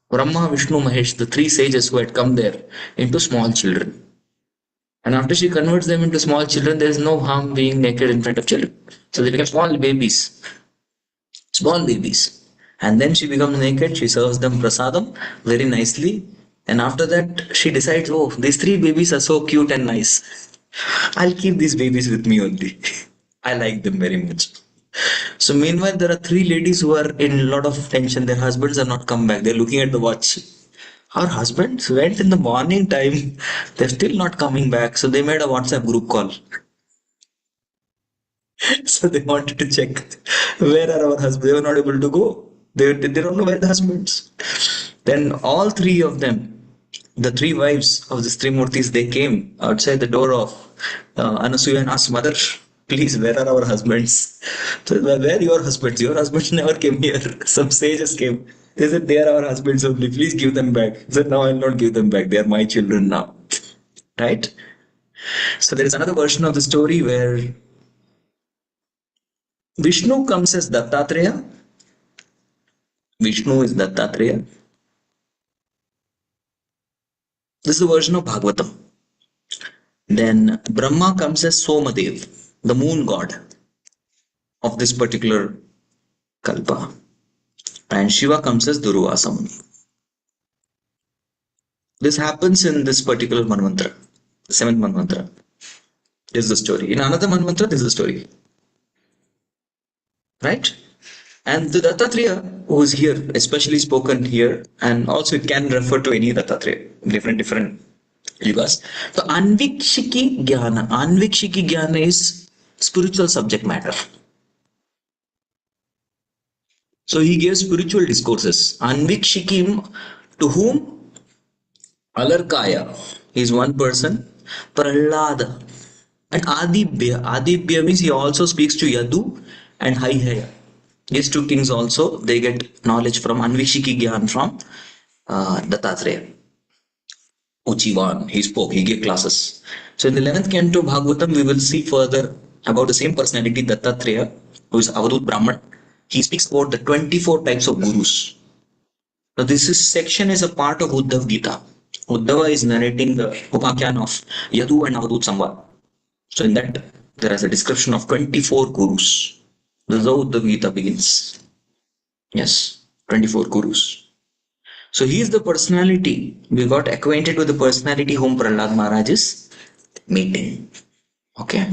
Brahma, Vishnu, Mahesh, the three sages who had come there, into small children. And after she converts them into small children, there is no harm being naked in front of children. So they become small babies. Small babies. And then she becomes naked, she serves them prasadam very nicely. And after that, she decides, oh, these three babies are so cute and nice. I'll keep these babies with me only. I like them very much. So meanwhile, there are three ladies who are in a lot of tension. Their husbands are not come back. They're looking at the watch. Our husbands went in the morning time. They're still not coming back. So they made a WhatsApp group call. So they wanted to check where are our husbands. They were not able to go. They don't know where the husbands. Then all three of them, the three wives of these three murtis, they came outside the door of Anasuya and asked, Mother, please, where are our husbands? So, where are your husbands? Your husbands never came here. Some sages came. They said, they are our husbands only. Please give them back. He said, no, I'll not give them back. They are my children now. Right? So there is another version of the story where Vishnu comes as Dattatreya. Vishnu is Dattatreya. This is the version of Bhagavatam. Then Brahma comes as Somadev, the moon god of this particular Kalpa. And Shiva comes as Durvasa Muni. This happens in this particular Manvantara, the seventh Manvantara. This is the story. In another Manvantara, this is the story. Right? And the Dattatreya who is here, especially spoken here, and also it can refer to any Dattatreya, different yugas. So Anvikshiki Jnana is spiritual subject matter. So he gives spiritual discourses. Anvikshikim, to whom? Alarkaya is one person. Prahlada and Adibhya. Adibhya means he also speaks to Yadu and Haihaya. These two kings also, they get knowledge from Anvikshiki Gyan from Dattatreya. Uchivan, he spoke, he gave classes. So in the 11th canto Bhagavatam, we will see further about the same personality, Dattatreya, who is Avadut Brahman. He speaks about the 24 types of gurus. Now section is a part of Uddhav Gita. Uddhava is narrating the Upakyan of Yadu and Avadut Samvad. So in that, there is a description of 24 gurus. This is how Uddhav Gita begins. Yes, 24 gurus. So he is the personality. We got acquainted with the personality whom Prahlad Maharaj is meeting. Okay.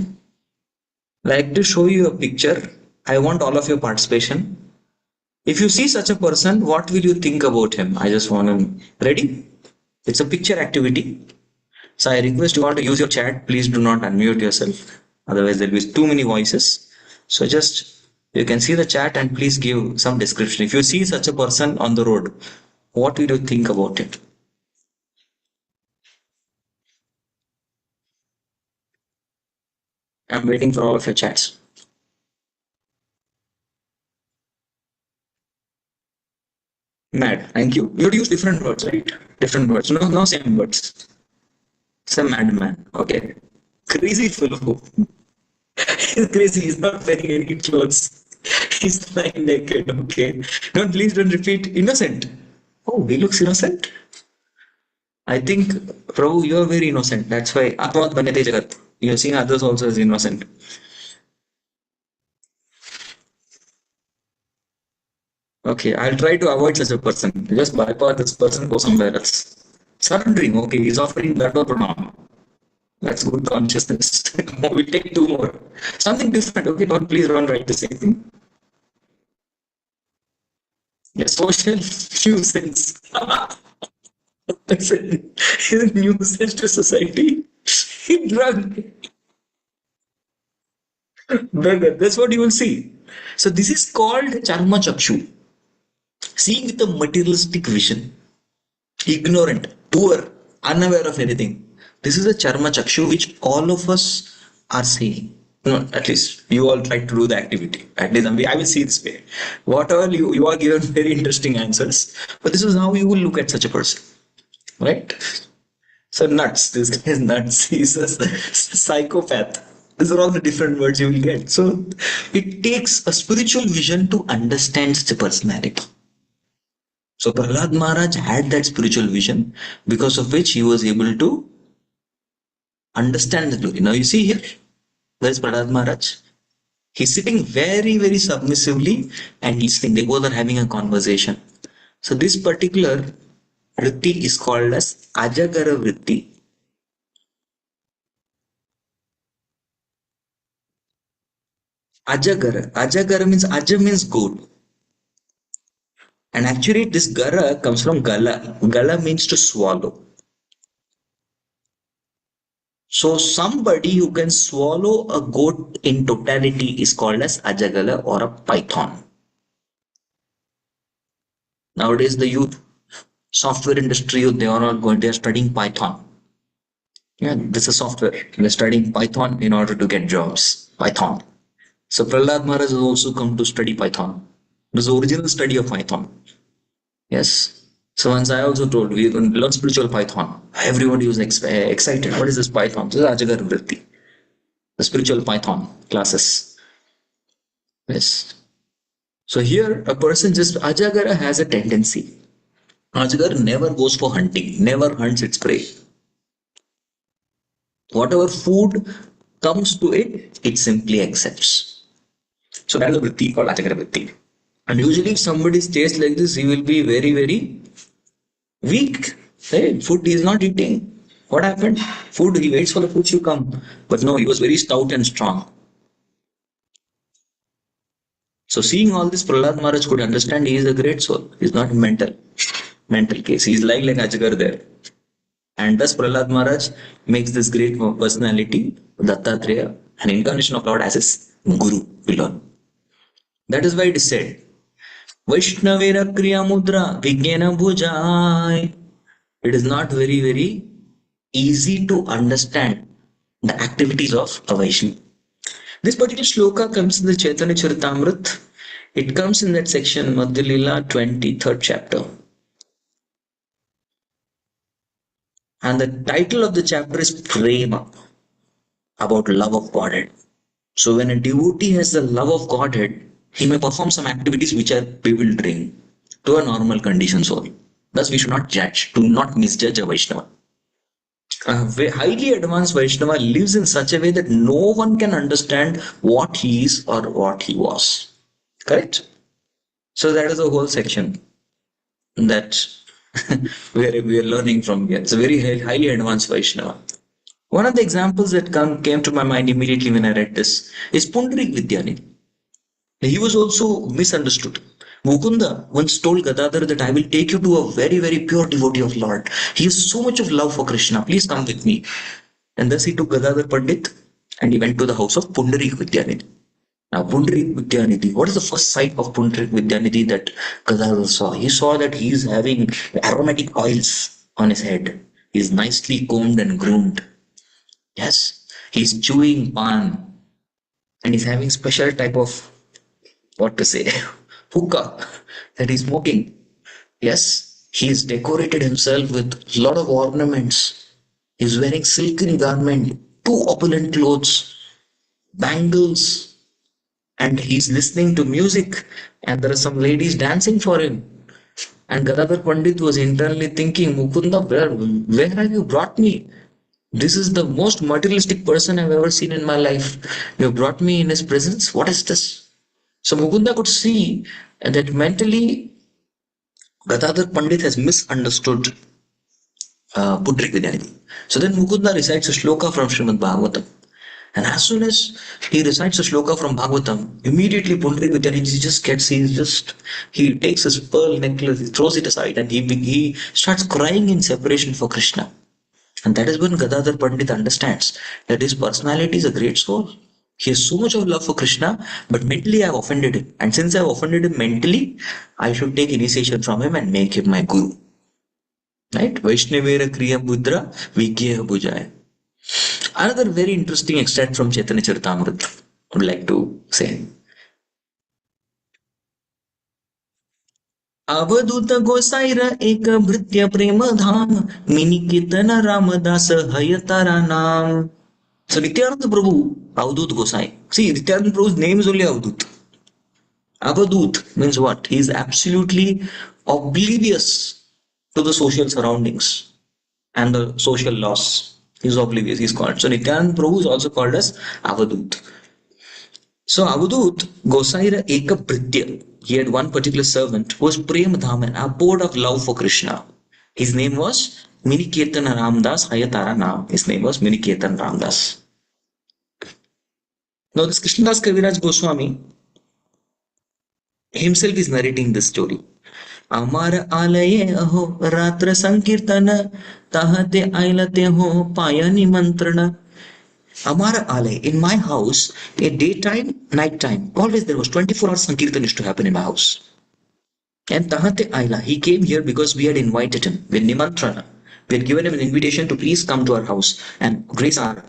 Like to show you a picture. I want all of your participation. If you see such a person, what will you think about him? I just want to... Ready? It's a picture activity. So I request you all to use your chat. Please do not unmute yourself. Otherwise there will be too many voices. So just, you can see the chat and please give some description. If you see such a person on the road, what will you think about it? I'm waiting for all of your chats. Mad, thank you. You would use different words, right? Different words, no same words. Some madman, okay. Crazy fellow. He's crazy, he's not wearing any clothes. He's lying naked, okay. No, please don't repeat. Innocent. Oh, he looks innocent. I think, Prabhu, you are very innocent. That's why Atmat Banyate Jagat. You are seeing others also as innocent. Okay, I'll try to avoid such a person. Just bypass this person, go somewhere else. Surrendering, okay, he's offering that or pranam. That's good consciousness. We'll take two more. Something different, okay, don't please run right the same thing. Yeah, social nuisance. That's a nuisance to society. Drug. Beggar, that's what you will see. So this is called Charma Chakshu. Seeing with a materialistic vision. Ignorant, poor, unaware of anything. This is a Charma Chakshu which all of us are seeing. No, at least you all try to do the activity. At least I will see this way. Whatever you are given very interesting answers. But this is how you will look at such a person. Right? So nuts. This guy is nuts. He's a psychopath. These are all the different words you will get. So it takes a spiritual vision to understand such a personality. So Prahlad Maharaj had that spiritual vision, because of which he was able to understand the glory. Now you see here, where is Prahlad Maharaj? He's sitting very, very submissively and listening. They both are having a conversation. So this particular vritti is called as Ajagara vritti. Ajagara. Ajagara means, Aja means goat. And actually this gara comes from gala. Gala means to swallow. So somebody who can swallow a goat in totality is called as Ajagala or a python. Nowadays the youth software industry, they are studying Python. Yeah, this is software. They're studying Python in order to get jobs. Python. So Prahlad Maharaj has also come to study Python. This is the original study of Python. Yes. So once I also told we will learn spiritual Python. Everybody was excited. What is this Python? This is Ajagar Vritti. The spiritual Python classes. Yes. So here a person just Ajagara has a tendency. Ajagar never goes for hunting, never hunts its prey. Whatever food comes to it, it simply accepts. So that is a vritti called Ajagara vritti. And usually if somebody stays like this, he will be very, very weak. Hey, food he is not eating. What happened? Food, he waits for the food to come. But no, he was very stout and strong. So seeing all this, Prahlad Maharaj could understand he is a great soul. He is not mental case. He is like Ajagar there. And thus Prahlad Maharaj makes this great personality, Dattatreya, an incarnation of Lord as his Guru. We learn. That is why it is said, Vaishnavera Kriya Mudra Vigyena Bhujai. It is not very, very easy to understand the activities of a Vaishnava. This particular shloka comes in the Chaitanya Charitamrita. It comes in that section, Madhya Lila, 23rd chapter. And the title of the chapter is Prema, about love of Godhead. So when a devotee has the love of Godhead, he may perform some activities which are bewildering to a normal condition soul. Thus we should not judge, do not misjudge a Vaishnava. A highly advanced Vaishnava lives in such a way that no one can understand what he is or what he was. Correct? So that is the whole section that we are learning from here. It's a very highly advanced Vaishnava. One of the examples that came to my mind immediately when I read this is Pundarik Vidyanidhi. He was also misunderstood. Mukunda once told Gadadhar that I will take you to a very, very pure devotee of Lord. He has so much of love for Krishna. Please come with me. And thus he took Gadadhar Pandit and he went to the house of Pundarik Vidyanidhi. Now, Pundarik Vidyanidhi, what is the first sight of Pundarik Vidyanidhi that Gadadhar saw? He saw that he is having aromatic oils on his head. He is nicely combed and groomed. Yes, he's chewing pan and he's having special type of, what to say, hookah that he's smoking. Yes, he's decorated himself with a lot of ornaments. He's wearing silken garment, two opulent clothes, bangles, and he's listening to music, and there are some ladies dancing for him. And Gadadhar Pandit was internally thinking, Mukunda, where have you brought me? This is the most materialistic person I've ever seen in my life. You brought me in his presence. What is this? So Mukunda could see that mentally Gadadhar Pandit has misunderstood Pundarik Vidyanidhi. So then Mukunda recites a shloka from Srimad Bhagavatam. And as soon as he recites a shloka from Bhagavatam, immediately Pundarik Vidyanidhi he takes his pearl necklace, he throws it aside, and he starts crying in separation for Krishna. And that is when Gadadhar Pandit understands that his personality is a great soul. He has so much of love for Krishna, but mentally I have offended him. And since I have offended him mentally, I should take initiation from him and make him my guru. Right? Vaishnavera Kriya Mudra Vigya Bhujaya. Another very interesting extract from Chaitanya Charitamrita I would like to say. अवधूत गोसाईर एक भृत्य प्रेम धाम मिनिकेतन रामदास हयतारा नाम. So Nityananda Prabhu, Avadut Gosai. See, Nityananda Prabhu's name is only Avadut. Avadut means what? He is absolutely oblivious to the social surroundings and the social laws. He is oblivious, he is called. So Nityananda Prabhu is also called as Avadut. So Avadut Gosaira Eka Bhritya, he had one particular servant who was Prem Dhaman, abode of love for Krishna. His name was Miniketan Ramdas Hayatara Nam. His name was Miniketan Ramdas. Now this Krishnadas Kaviraj Goswami himself is narrating this story. Amar alaye aho ratra sankirtana tahate ailate ho payani mantrana. Amara Alay, in my house, a daytime, nighttime, always there was 24 hours Sankirtan used to happen in my house. And Tahate Aila, he came here because we had invited him with Nimantrana. We had given him an invitation to please come to our house and grace our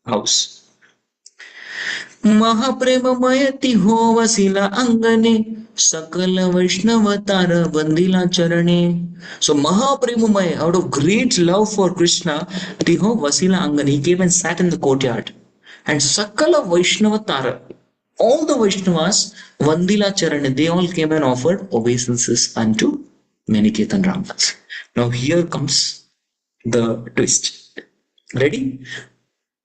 house. महाप्रेममय तिहो वसिला अंगने सकल वैष्णवतार वंदिला चरणे. So Mahapremamaya, out of great love for Krishna, Tiho Vasila Angani, he came and sat in the courtyard. And Sakala Vaishnava, all the Vaishnavas, Vandila Charane, they all came and offered obeisances unto Maniketan Ramdas. Now here comes the twist. Ready?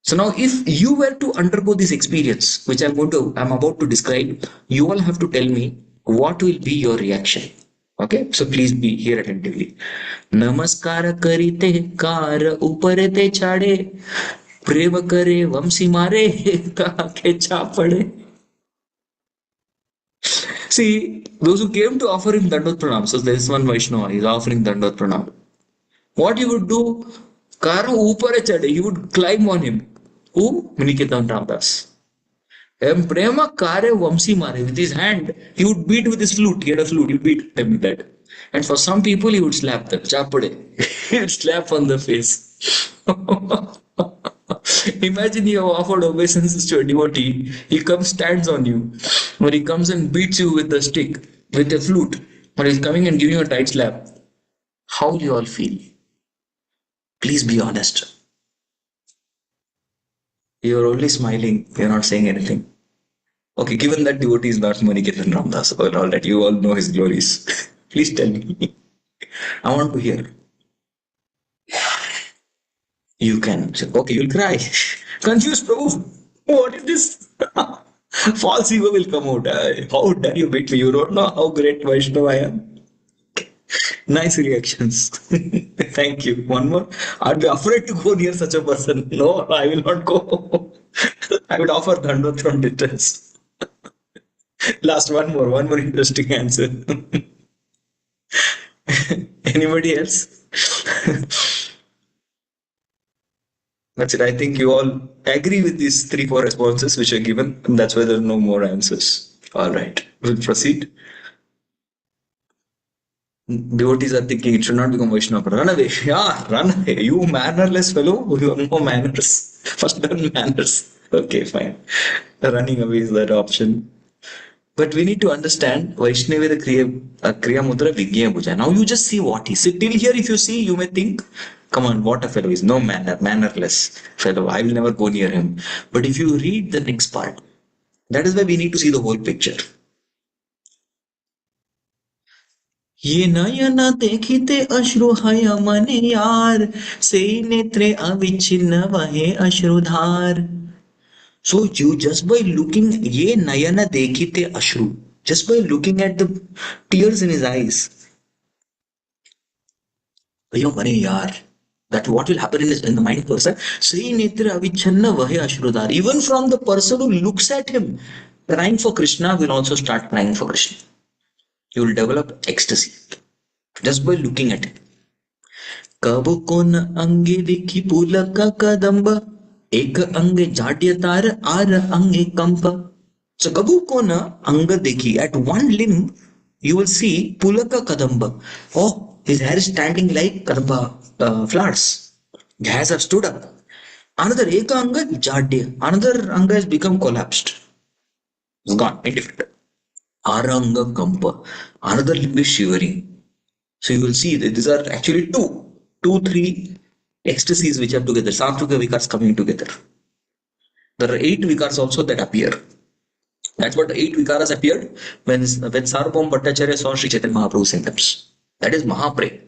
So now if you were to undergo this experience, which I'm about to describe, you all have to tell me what will be your reaction. Okay, so please be here attentively. Namaskara karite kar uparete chade prema kare vamsi mare ke chapade. See, those who came to offer him Dandot Pranam, so there is one Vaishnava, he is offering Dandot Pranam. What he would do, Karo upare chade, he would climb on him. Who? Maniketan Ramdas. Prema Kare Vamsi Mare, with his hand, he would beat with his flute. He had a flute, he would beat them with that. And for some people, he would slap them. Chapade. He would slap on the face. Imagine you have offered obeisances to a devotee. He comes, stands on you, or he comes and beats you with a stick, with a flute, or he's coming and giving you a tight slap. How will you all feel? Please be honest. You're only smiling, you're not saying anything. Okay, given that devotee is not Maniketan Ramdas, all that you all know his glories, please tell me. I want to hear. You can say, okay, you'll cry. Confused, Prabhu. What is this? False ego will come out. How dare you beat me? You don't know how great Vaishnava I am. Nice reactions. Thank you. One more. I'd be afraid to go near such a person. No, I will not go. I would offer Dandot from distance. Last one more interesting answer. Anybody else? That's it. I think you all agree with these 3-4 responses which are given, and that's why there are no more answers. All right, we'll proceed. Devotees are thinking it should not become Vaishnava. Run away. Yeah, run away. You mannerless fellow. You have no manners. First learn manners. Okay, fine. Running away is that option. But we need to understand Vaishnava the Kriya Mudra Vigya Bhuja. Now you just see what he said. Till here, if you see, you may think, come on, what a fellow is. No mannerless fellow. I will never go near him. But if you read the next part, that is why we need to see the whole picture. ये नयन देखिते अश्रु हय मने यार से नेत्रे अविच्छिन्न वहे अश्रुधार. So you just by looking, ye nayana dekhite ashru, just by looking at the tears in his eyes, that what will happen in the mind of the person. Sri netra avichanna vahe ashrudar. Even from the person who looks at him, crying for Krishna will also start crying for Krishna. You will develop ecstasy just by looking at it. Kabu kon ange dekhi pulaka kadamba. एक अंगे जाड्य तार are अंगे कंप. So Kabu Kona Anga Deki, at one limb you will see Pulaka Kadamba. Oh, his hair is standing like Kadamba flowers. His hairs have stood up. Another Eka Anga Jadya. Another Anga has become collapsed. It's gone, indifferent. Aranga Kampa. Another limb is shivering. So you will see that these are actually three ecstasies which are together. Sattviga vikars coming together. There are 8 vikars also that appear. That's what the 8 vikaras appeared when Sarvabhauma Bhattacharya saw Sri Chaitanya Mahaprabhu's symptoms. That is Mahapre.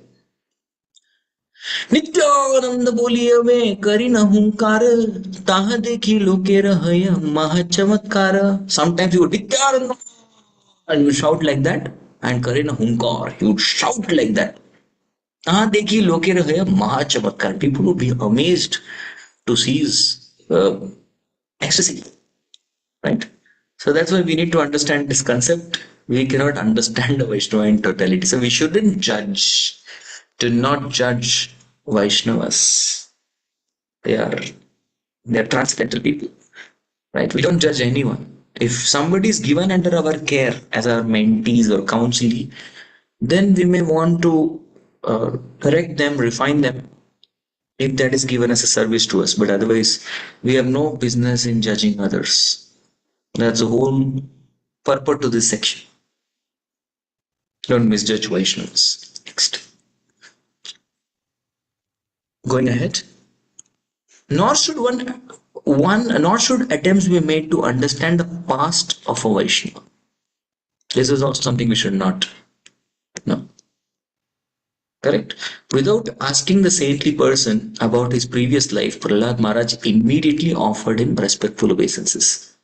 Nityananda boliye mein kari na hunkar taha dekhi loke rahaya maha chamatkara. Sometimes you would Nityananda and you would shout like that, and kari na hunkar, you would shout like that. Taha dekhi loke rahaya maha chamatkara. People would be amazed to see his ecstasy. Right? So that's why we need to understand this concept. We cannot understand the Vaishnava in totality. So we shouldn't judge. Do not judge Vaishnavas. They are transcendental people. Right? We don't judge anyone. If somebody is given under our care as our mentees or counselee, then we may want to correct them, refine them, if that is given as a service to us. But otherwise, we have no business in judging others. That's the whole purport to this section. Don't misjudge Vaishnavas. Next. Going ahead. Nor should nor should attempts be made to understand the past of a Vaishnava. This is also something we should not. No. Correct? Without asking the saintly person about his previous life, Prahlad Maharaj immediately offered him respectful obeisances.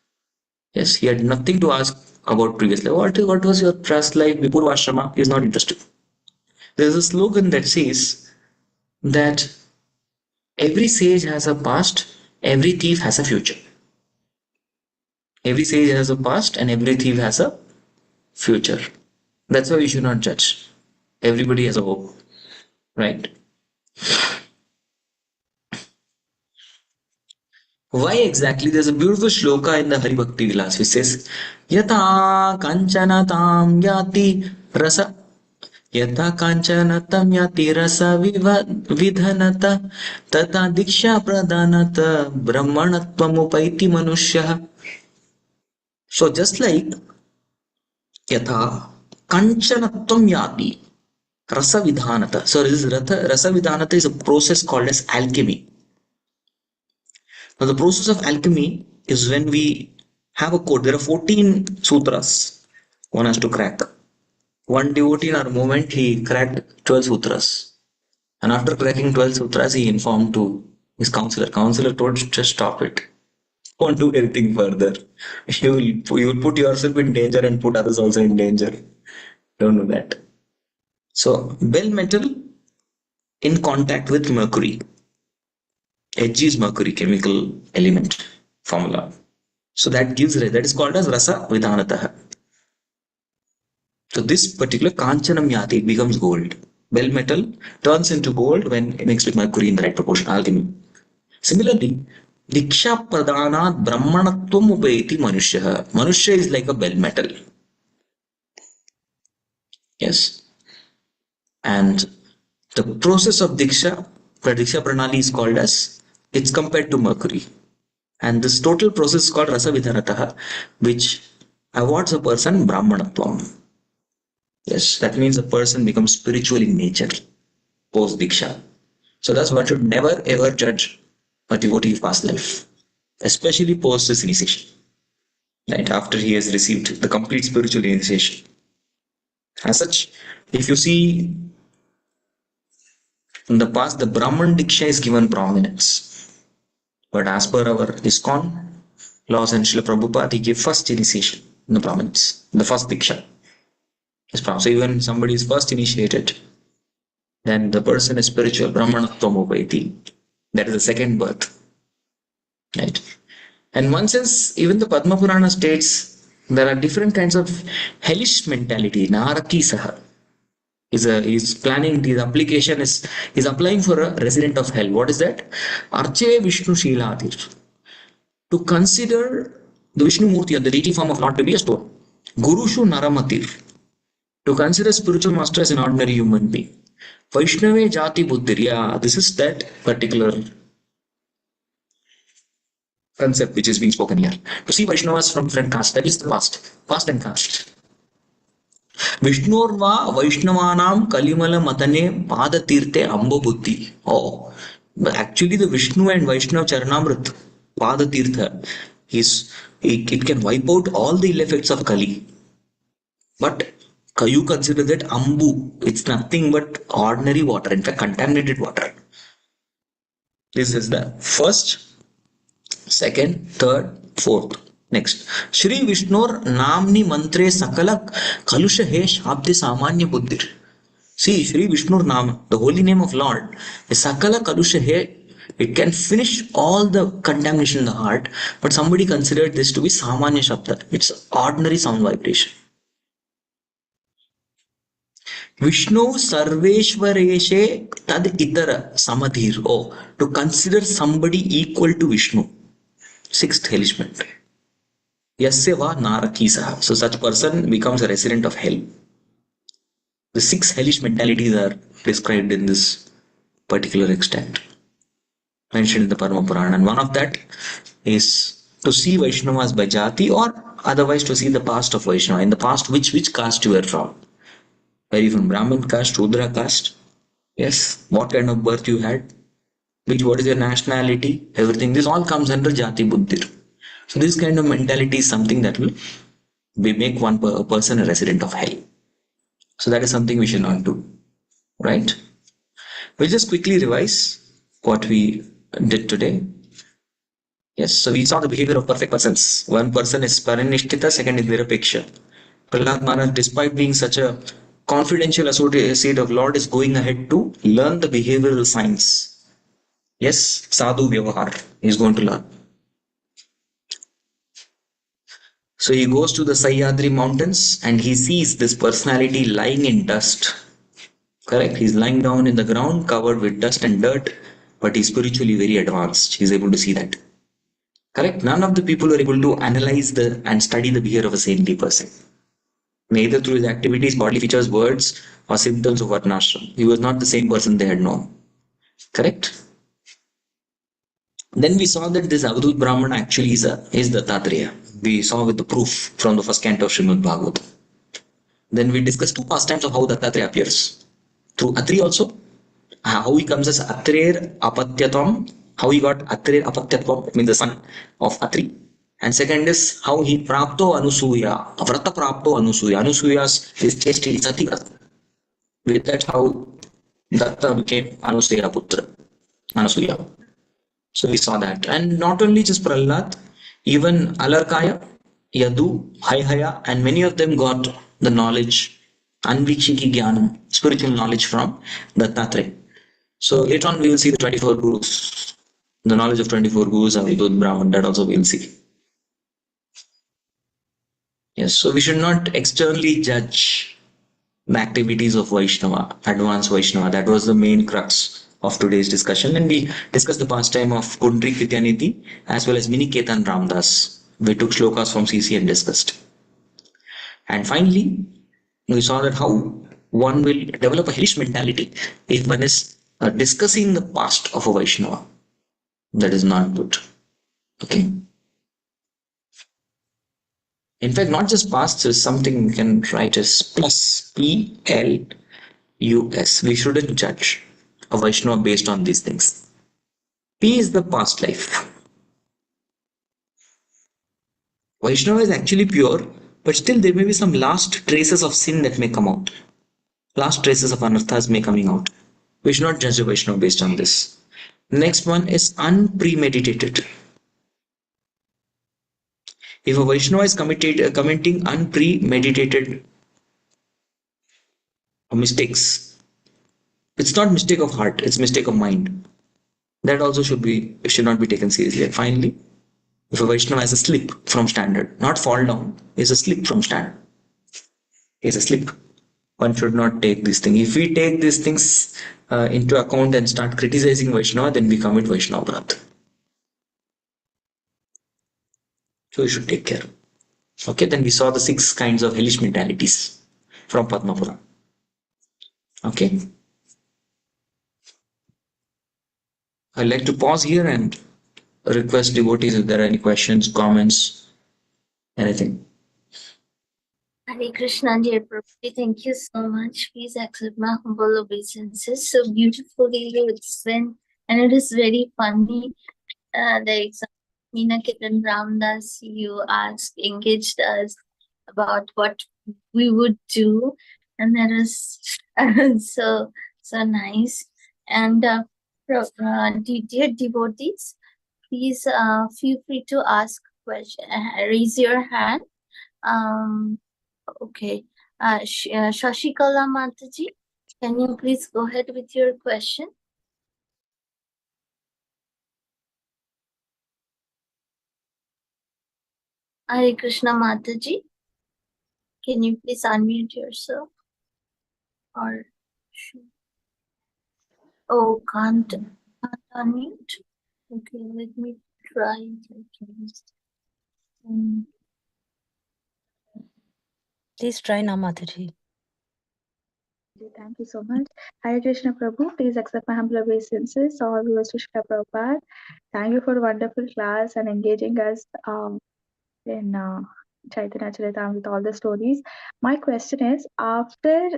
Yes, he had nothing to ask about previous life. What was your past life before Vashrama? He is not interested. There is a slogan that says that every sage has a past, every thief has a future. Every sage has a past and every thief has a future. That's why we should not judge. Everybody has a hope. Right? Why exactly? There's a beautiful shloka in the Hari Bhakti Vilas which says, Yata kanchana tam yati rasa Yata kanchana tam yati rasa vidhanata tata diksha pradhanata brahmanatvam upaiti manushya. So just like Yatha kanchanatvam yati rasa vidhanata. So this rasa vidhanata is a process called as alchemy. Now the process of alchemy is when we have a code. There are 14 sutras one has to crack. One devotee in our movement, he cracked 12 sutras. And after cracking 12 sutras, he informed to his counselor. Counselor told, just stop it. Don't do anything further. You will put yourself in danger and put others also in danger. Don't do that. So, bell metal in contact with mercury. Hg is mercury, chemical element formula. So that is called as rasa vidhanatah. So this particular kanchanam yati becomes gold. Bell metal turns into gold when mixed with mercury in the right proportion, alchemy. Similarly, diksha pradhanat brahmanatvam upayati manushya. Manushya is like a bell metal. Yes. And the process of diksha pranali is called as, it's compared to mercury. And this total process is called rasa vidhanatah, which awards a person brahmanatvam. Yes, that means a person becomes spiritual in nature post diksha. So that's one should never ever judge a devotee past life, especially post his initiation. Right after he has received the complete spiritual initiation. As such, if you see in the past, the Brahman Diksha is given prominence. But as per our ISKCON laws and Srila Prabhupada, he gave first initiation in the prominence, the first Diksha. So even somebody is first initiated, then the person is spiritual, Brahmanatvam upaiti. That is the second birth. Right? And one sense, even the Padma Purana states there are different kinds of hellish mentality. Naraki Saha is planning, his application is applying for a resident of hell. What is that? Arche Vishnu Shiladir. To consider the Vishnu Murti, the deity form of Lord, to be a stone. Gurushu Naramatir. To consider spiritual master as an ordinary human being. Vaishnave Jati Buddhir. Yeah, this is that particular concept which is being spoken here. To see Vaishnavas from different caste, that is the past and caste. Vishnurva Vaishnavanam Kalimala Matane Padatirte Amba Buddhi. Oh, but actually the Vishnu and Vaishnav Charanamrit Padatirtha it can wipe out all the ill effects of Kali. But you consider that Ambu, it's nothing but ordinary water, in fact contaminated water. This is the first, second, third, fourth. Next. Shri Vishnur Namni Mantre Sakala Kalusha He Shabdi Samanya Buddhir. See, Shri Vishnur Nam, the holy name of Lord, is Sakala Kalusha He. It can finish all the contamination in the heart, but somebody considered this to be Samanya Shabda. It's ordinary sound vibration. Vishnu Sarveshwareshe Tad Itara Samadhir. Oh, to consider somebody equal to Vishnu. Sixth helishment. Yasyava Naraki Saha. So such person becomes a resident of hell. The The 6 hellish mentalities are described in this particular extract mentioned in the Parama Purana, and one of that is to see Vaishnavas by jati, or otherwise to see the past of Vaishnava. In the past, which caste you were from? Were you from Brahmin caste, Shudra caste? Yes. What kind of birth you had? What is your nationality? Everything. This all comes under jati buddhi. So this kind of mentality is something that will make one person a resident of hell. So that is something we should not do. Right? We'll just quickly revise what we did today. Yes, so we saw the behavior of perfect persons. One person is Paranishtita, second is Virapeksha. Prahlad Maharaj, despite being such a confidential associate of Lord, is going ahead to learn the behavioral science. Yes, Sadhu Vyavahar is going to learn. So he goes to the Sahyadri mountains and he sees this personality lying in dust. Correct? He's lying down in the ground covered with dust and dirt, but he's spiritually very advanced. He's able to see that. Correct? None of the people are able to analyze and study the behavior of a saintly person. Neither through his activities, bodily features, words, or symptoms of Varnashram. He was not the same person they had known. Correct? Then we saw that this Avadut Brahman actually is Dattatreya. We saw with the proof from the first canto of Srimad Bhagavatam. Then we discussed 2 pastimes of how Dattatreya appears. Through Atri also. How he comes as Atreya Apatyatam. How he got Atreya Apatyatam, means the son of Atri. And second is how he Prapto Anusuya. Vrata Prapto Anusuya. Anusuya's his chastity is Satika. With that, how Datta became Anusuya Putra. Anusuya. So we saw that. And not only just Prahlad, even Alarkaya, Yadu, Haihaya, and many of them got the knowledge, Anvikshiki Jnanam, spiritual knowledge from Dattatreya. So later on we will see the 24 gurus, the knowledge of 24 gurus of Avadut Brahman, that also we will see. Yes, so we should not externally judge the activities of Vaishnava, advanced Vaishnava. That was the main crux of today's discussion. And we discussed the pastime of Kundri Vidyanidhi as well as Miniketan Ramdas. We took shlokas from CC and discussed. And finally, we saw that how one will develop a hellish mentality if one is discussing the past of a Vaishnava. That is not good. Okay. In fact, not just past, is something we can write as plus, PLUS. We shouldn't judge a Vaishnava based on these things. P is the past life. Vaishnava is actually pure, but still there may be some last traces of sin that may come out. Last traces of anarthas may coming out. We should not judge a Vaishnava based on this. Next one is unpremeditated. If a Vaishnava is committing unpremeditated mistakes, it's not mistake of heart, it's mistake of mind. That also should not be taken seriously. And finally, if a Vaishnava has a slip from standard, not fall down, is a slip from standard. Is a slip. One should not take this thing. If we take these things into account and start criticizing Vaishnava, then we commit Vaishnava Bharat. So we should take care. Okay, then we saw the 6 kinds of hellish mentalities from Padma Purana. Okay. I'd like to pause here and request devotees if there are any questions, comments, anything. Hare Krishna, dear Prabhu, thank you so much. Please accept my humble obeisances. So beautifully you explained, and it is very funny. The example, Miniketan Ramdas, you engaged us about what we would do, and that is so nice. And dear devotees, please feel free to ask question. Raise your hand. Okay. Shashikala Mataji, can you please go ahead with your question? Hare Krishna Mataji, can you please unmute yourself? Or can't unmute? Okay, let me try it again. Please try now, Mataji. Thank you so much. Hare Krishna Prabhu, please accept my humble obeisances. All glories to Srila Prabhupada. Thank you for the wonderful class and engaging us in Chaitanya Charitamrita with all the stories. My question is, after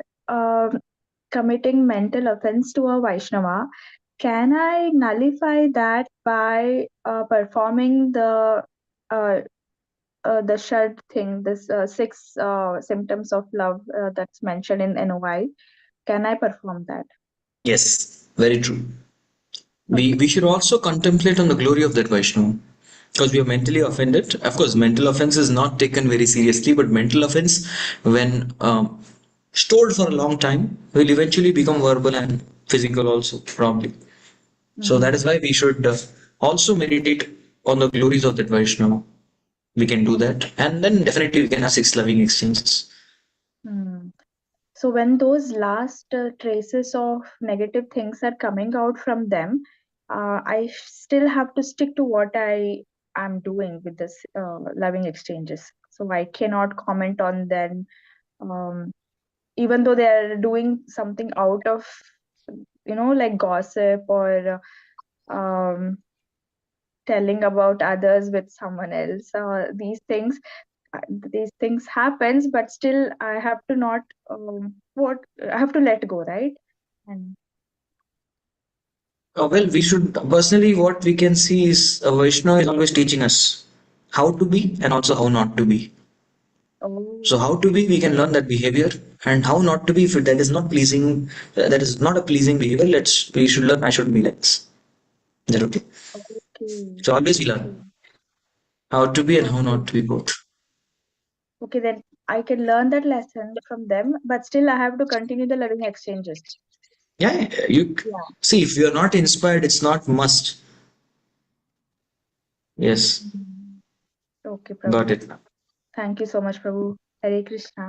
committing mental offense to a Vaishnava, can I nullify that by performing the Shad thing, this 6 symptoms of love that's mentioned in NOI? Can I perform that? Yes, very true. We should also contemplate on the glory of that Vaishnava. Because we are mentally offended. Of course, mental offense is not taken very seriously, but mental offense, when stored for a long time, will eventually become verbal and physical also, probably. So that is why we should also meditate on the glories of that Vaishnava. We can do that. And then definitely we can have 6 loving exchanges. So when those last traces of negative things are coming out from them, I still have to stick to what I am doing with this loving exchanges. So I cannot comment on them, even though they are doing something out of, like gossip or telling about others with someone else. These things happens, but still I have to not I have to let go, right? And Well, we should personally, what we can see is Vaishnava is always teaching us how to be and also how not to be. So how to be, we can learn that behavior, and how not to be, if that is not pleasing, that is not a pleasing behavior. We should learn. I should be like this. Is that okay? okay, So always we learn how to be and how not to be both. okay, then I can learn that lesson from them, but still I have to continue the loving exchanges. Yeah, you see, if you are not inspired, it's not must. Yes, Okay, got Prabhu. it. Thank you so much, Prabhu. Hare Krishna.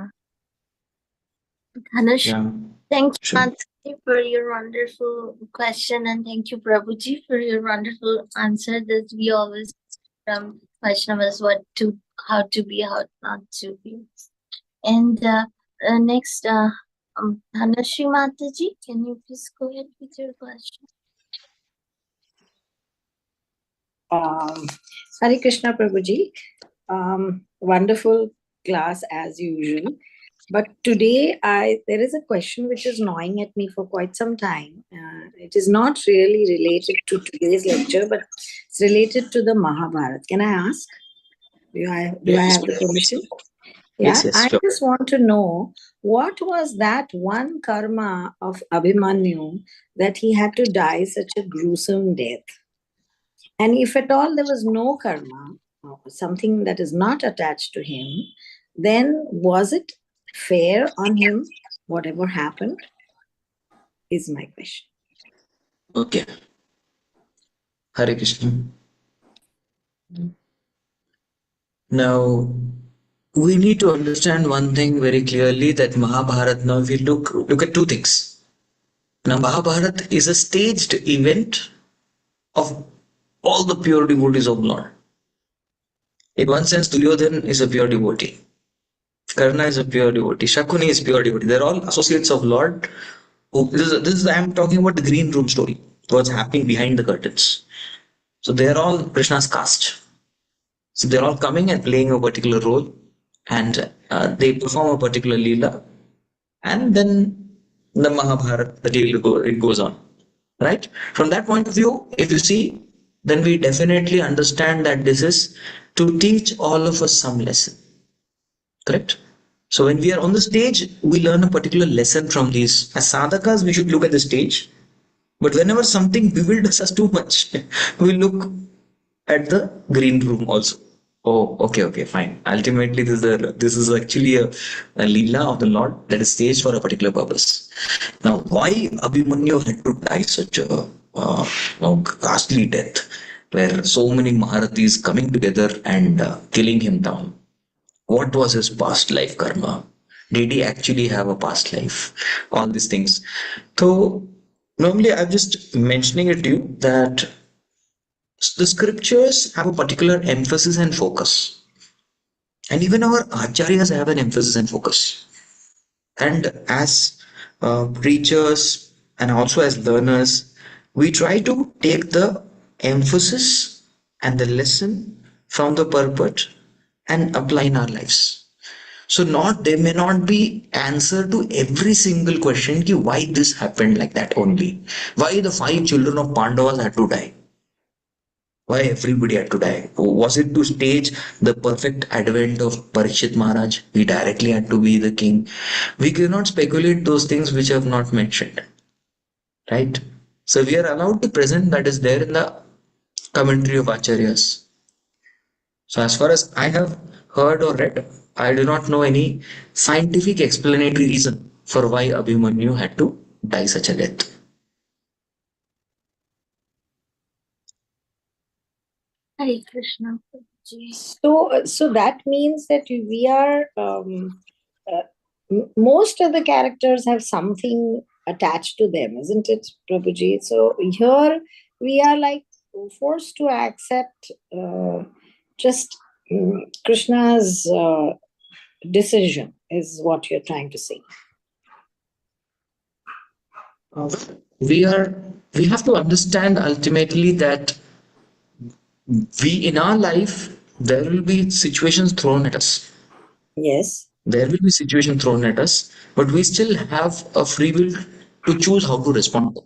Dhanush, Yeah, thank you, sure. Mataji, for your wonderful question, and thank you, Prabhuji, for your wonderful answer that we always from Vaishnavas how to be, how not to be. And next, Dhanashri Mataji, can you please go ahead with your question? Hare Krishna Prabhuji. Wonderful class as usual. But today there is a question which is gnawing at me for quite some time. It is not really related to today's lecture, but it's related to the Mahabharata. Can I ask? Do I have the permission? Yeah, Yes, I sure. just want to know, what was that one karma of Abhimanyu that he had to die such a gruesome death? And if at all there was no karma, something that is not attached to him, then was it fair on him, whatever happened? Is my question. Okay. Hare Krishna. Now, we need to understand one thing very clearly, that Mahabharata, now if we look at 2 things. Now, Mahabharata is a staged event of all the pure devotees of Lord. In one sense, Duryodhan is a pure devotee. Karna is a pure devotee. Shakuni is pure devotee. They're all associates of Lord. I'm talking about the green room story. What's happening behind the curtains. So they're all Krishna's caste. So they're all coming and playing a particular role, and they perform a particular leela, and then the Mahabharata, it goes on. Right? From that point of view, if you see, then we definitely understand that this is to teach all of us some lesson. Correct? So when we are on the stage, we learn a particular lesson from these. As sadhakas, we should look at the stage. But whenever something bewilders us too much, we look at the green room also. Oh, okay, fine. Ultimately, this is actually a leela of the Lord that is staged for a particular purpose. Now, why Abhimanyu had to die such a ghastly death, where so many Maharathis coming together and killing him down? What was his past life karma? Did he actually have a past life? All these things. So, normally, I'm just mentioning it to you that the scriptures have a particular emphasis and focus. And even our acharyas have an emphasis and focus. And as preachers and also as learners, we try to take the emphasis and the lesson from the purport and apply in our lives. So not there may not be answer to every single question ki why this happened like that only. Why the 5 children of Pandavas had to die? Why everybody had to die? Was it to stage the perfect advent of Parikshit Maharaj? He directly had to be the king. We cannot speculate those things which I have not mentioned. Right? So we are allowed to present that is there in the commentary of Acharyas. So as far as I have heard or read, I do not know any scientific explanatory reason for why Abhimanyu had to die such a death. Hare Krishna, Prabhuji. So that means that we are most of the characters have something attached to them, isn't it, Prabhuji? So here we are like forced to accept just Krishna's decision, is what you're trying to say. We have to understand ultimately that in our life there will be situations thrown at us. Yes. There will be situations thrown at us, but we still have a free will to choose how to respond.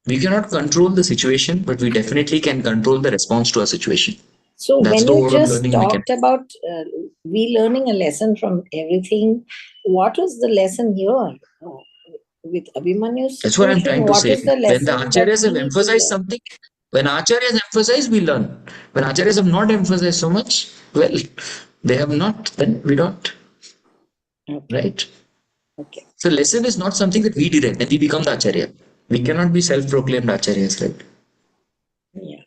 We cannot control the situation, but we definitely can control the response to a situation. So That's when the you overall just learning talked mechanism. about we learning a lesson from everything, what was the lesson here with Abhimanyu's That's what I'm situation? trying to What say. is the When the lesson that acharyas we have need to emphasized learn? something, when acharyas emphasize, we learn. When acharyas have not emphasized so much, well, they have not, then we don't. Okay. Right? Okay. So lesson is not something that we direct and we become the acharya. We cannot be self-proclaimed acharyas, right? Yeah.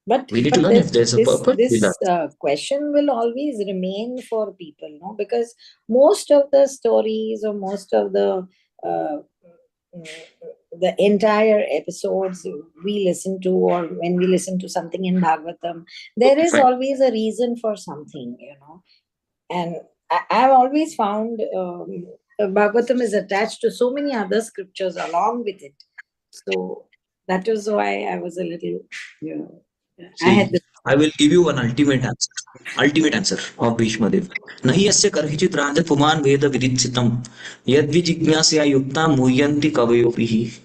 But We need to learn if there's a purpose. We learn. this question will always remain for people, no? Because most of the stories or most of the entire episodes we listen to, or when we listen to something in Bhagavatam, there is Fine. always a reason for something, you know. And I've always found Bhagavatam is attached to so many other scriptures along with it. So that is why I was a little, you know, I had this. I will give you an ultimate answer. Ultimate answer of Bhishma Dev. Nahi asya karhichit raja puman veda viditsitam yad vijignyasya yukta muhyanti kavayopihi.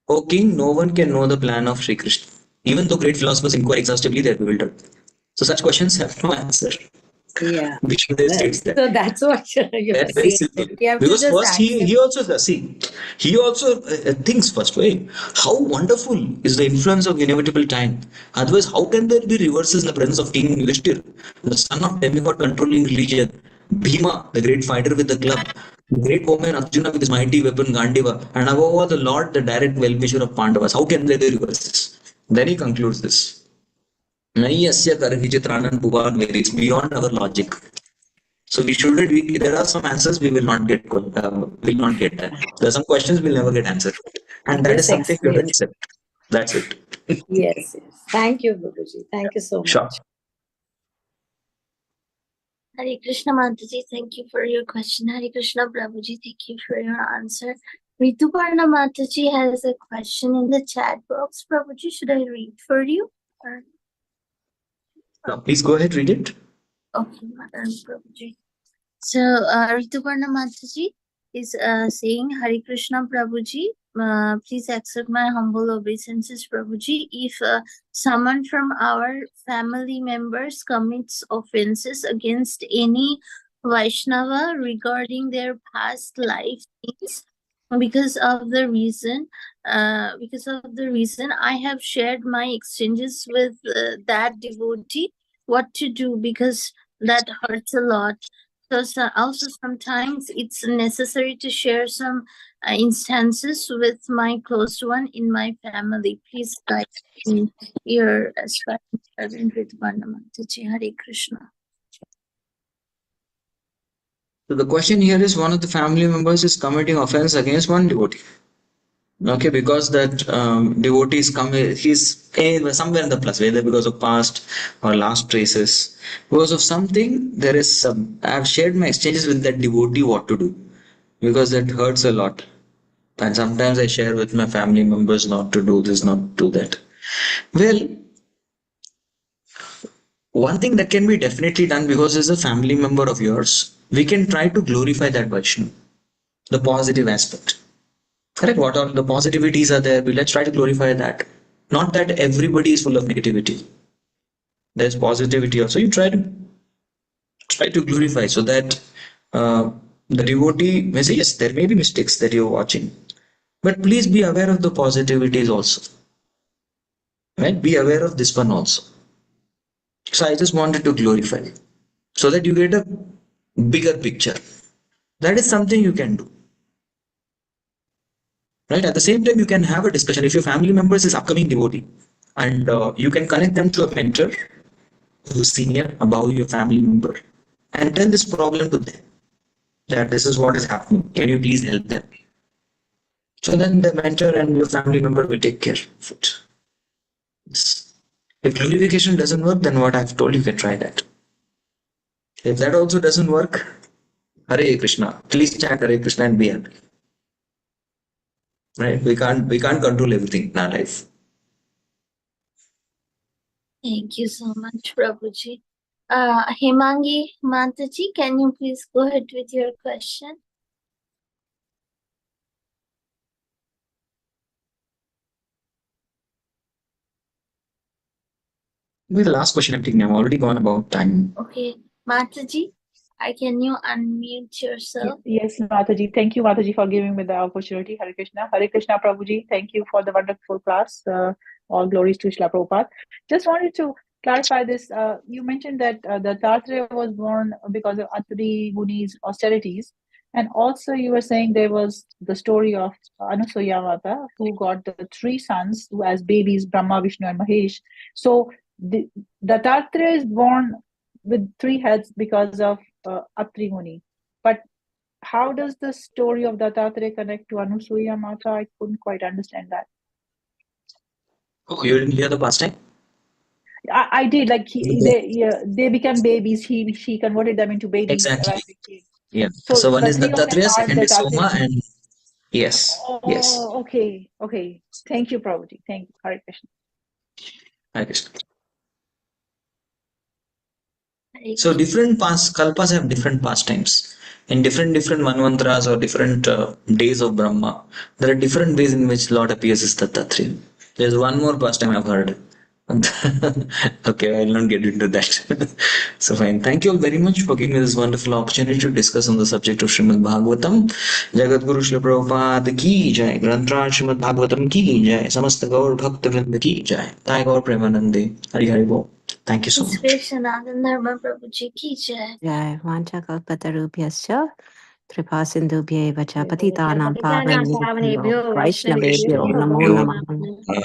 O king, no one can know the plan of Sri Krishna. Even though great philosophers inquire exhaustively, they are bewildered. So such questions have no answer. Yeah. Bhishma Dev states that. So that's what you are That's very saying. simple. We have Because to just first he also does. See, he also thinks first way. How wonderful is the influence of inevitable time? Otherwise, how can there be reverses in the presence of King Yudhishthir, the son of demigod controlling religion, Bhima, the great fighter with the club, the great warrior Arjuna with his mighty weapon Gandiva, and above all the Lord, the direct well-wisher of Pandavas? How can there be reverses? Then he concludes this. Nahi asya karhichit ranan puvan veri. It's beyond our logic. So we shouldn't. There are some answers we will not get. Will not get that. There are some questions we'll never get answered, and that is this something we have to explains. accept. That's it. Yes. Thank you, Guruji. Thank you so Sure. much. Hare Krishna Mataji, thank you for your question. Hare Krishna Prabhuji, thank you for your answer. Rituparna Mataji has a question in the chat box. Prabhuji, should I read for you? Or... Now, please go ahead, read it. Okay, Madam Prabhuji. So, Rituparna Mataji is saying, Hare Krishna Prabhuji, please accept my humble obeisances, Prabhuji. If someone from our family members commits offenses against any Vaishnava regarding their past life things, because of the reason I have shared my exchanges with that devotee, what to do, because that hurts a lot. So also sometimes it's necessary to share some instances with my close one in my family. Please guide me your servant with Varnamataji. Hare Krishna. So the question here is: one of the family members is committing offense against one devotee. Okay, because that devotee is he's somewhere in the plus, whether because of past or last traces, because of something. There is I have shared my exchanges with that devotee what to do. because that hurts a lot. And sometimes I share with my family members not to do this, not to do that. Well, one thing that can be definitely done, because as a family member of yours, we can try to glorify that Vaishnu, the positive aspect. Correct? What all the positivities are there? Let's try to glorify that. Not that everybody is full of negativity. There's positivity also. You try to glorify so that the devotee may say, yes, there may be mistakes that you're watching, but please be aware of the positivities also. Right? Be aware of this one also. So I just wanted to glorify so that you get a bigger picture. That is something you can do. Right? At the same time, you can have a discussion. If your family members is upcoming devotee, and you can connect them to a mentor who's senior above your family member, and tell this problem to them, that this is what is happening. Can you please help them? So then the mentor and your family member will take care of it. Yes. If glorification doesn't work, then what I've told you can try that. If that also doesn't work, Hare Krishna. Please chant Hare Krishna and be happy. Right? We can't control everything in our life. Thank you so much, Prabhuji. Hemangi Mataji, can you please go ahead with your question? This is the last question I'm taking. I'm already gone about time. Okay, Mataji, can you unmute yourself? Yes, Mataji. Thank you, Mataji, for giving me the opportunity. Hare Krishna. Hare Krishna, Prabhuji. Thank you for the wonderful class. All glories to Srila Prabhupada. Just wanted to clarify this. You mentioned that the Dattatreya was born because of Atri Muni's austerities. And also you were saying there was the story of Anasuya Mata, who got the 3 sons who as babies, Brahma, Vishnu, and Mahesh. So the Dattatreya is born with 3 heads because of Atri Muni. But how does the story of Dattatreya connect to Anusuya Mata? I couldn't quite understand that. Oh, you didn't hear the past time? I did. Like they became babies. She converted them into babies. Exactly. Right? Yeah. So So one the is 3 of them Dattatreya, are second is Dattatreya. Soma, and yes. Yes. Oh, okay. Thank you, Prabhuji. Thank you. Hare Krishna. Hare Krishna. So different past kalpas have different pastimes. In different manvantras or different days of Brahma, there are different ways in which Lord appears as Dattatreya. There's one more pastime I've heard. Okay, I'll not get into that. So fine. Thank you all very much for giving me this wonderful opportunity to discuss on the subject of Srimad Bhagavatam. Jagat Guru Srila Prabhupada ki jai. Grantraj Srimad Bhagavatam ki jai. Samasta Gaur Bhakta Vrinda ki jai. Thai Gaur Premanande. Hari Hari Bo. Thank you so much. Krishnagan Dharma Prabhuji ki jai. Jai Vanchakalpatarubhyascha Tripasindubhye Vacha Patitanam Pavanebhyo Vaishnavebhyo Namo Namaha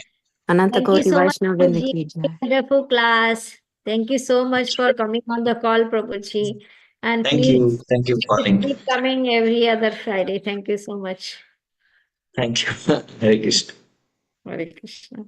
Anantakoti Vaishnavrinda ki jai. Wonderful class. Thank you so much for coming on the call, Prabhuji. And Thank please you. Thank you for calling. keep coming every other Friday. Thank you so much. Thank you. Hare Krishna. Hare Krishna.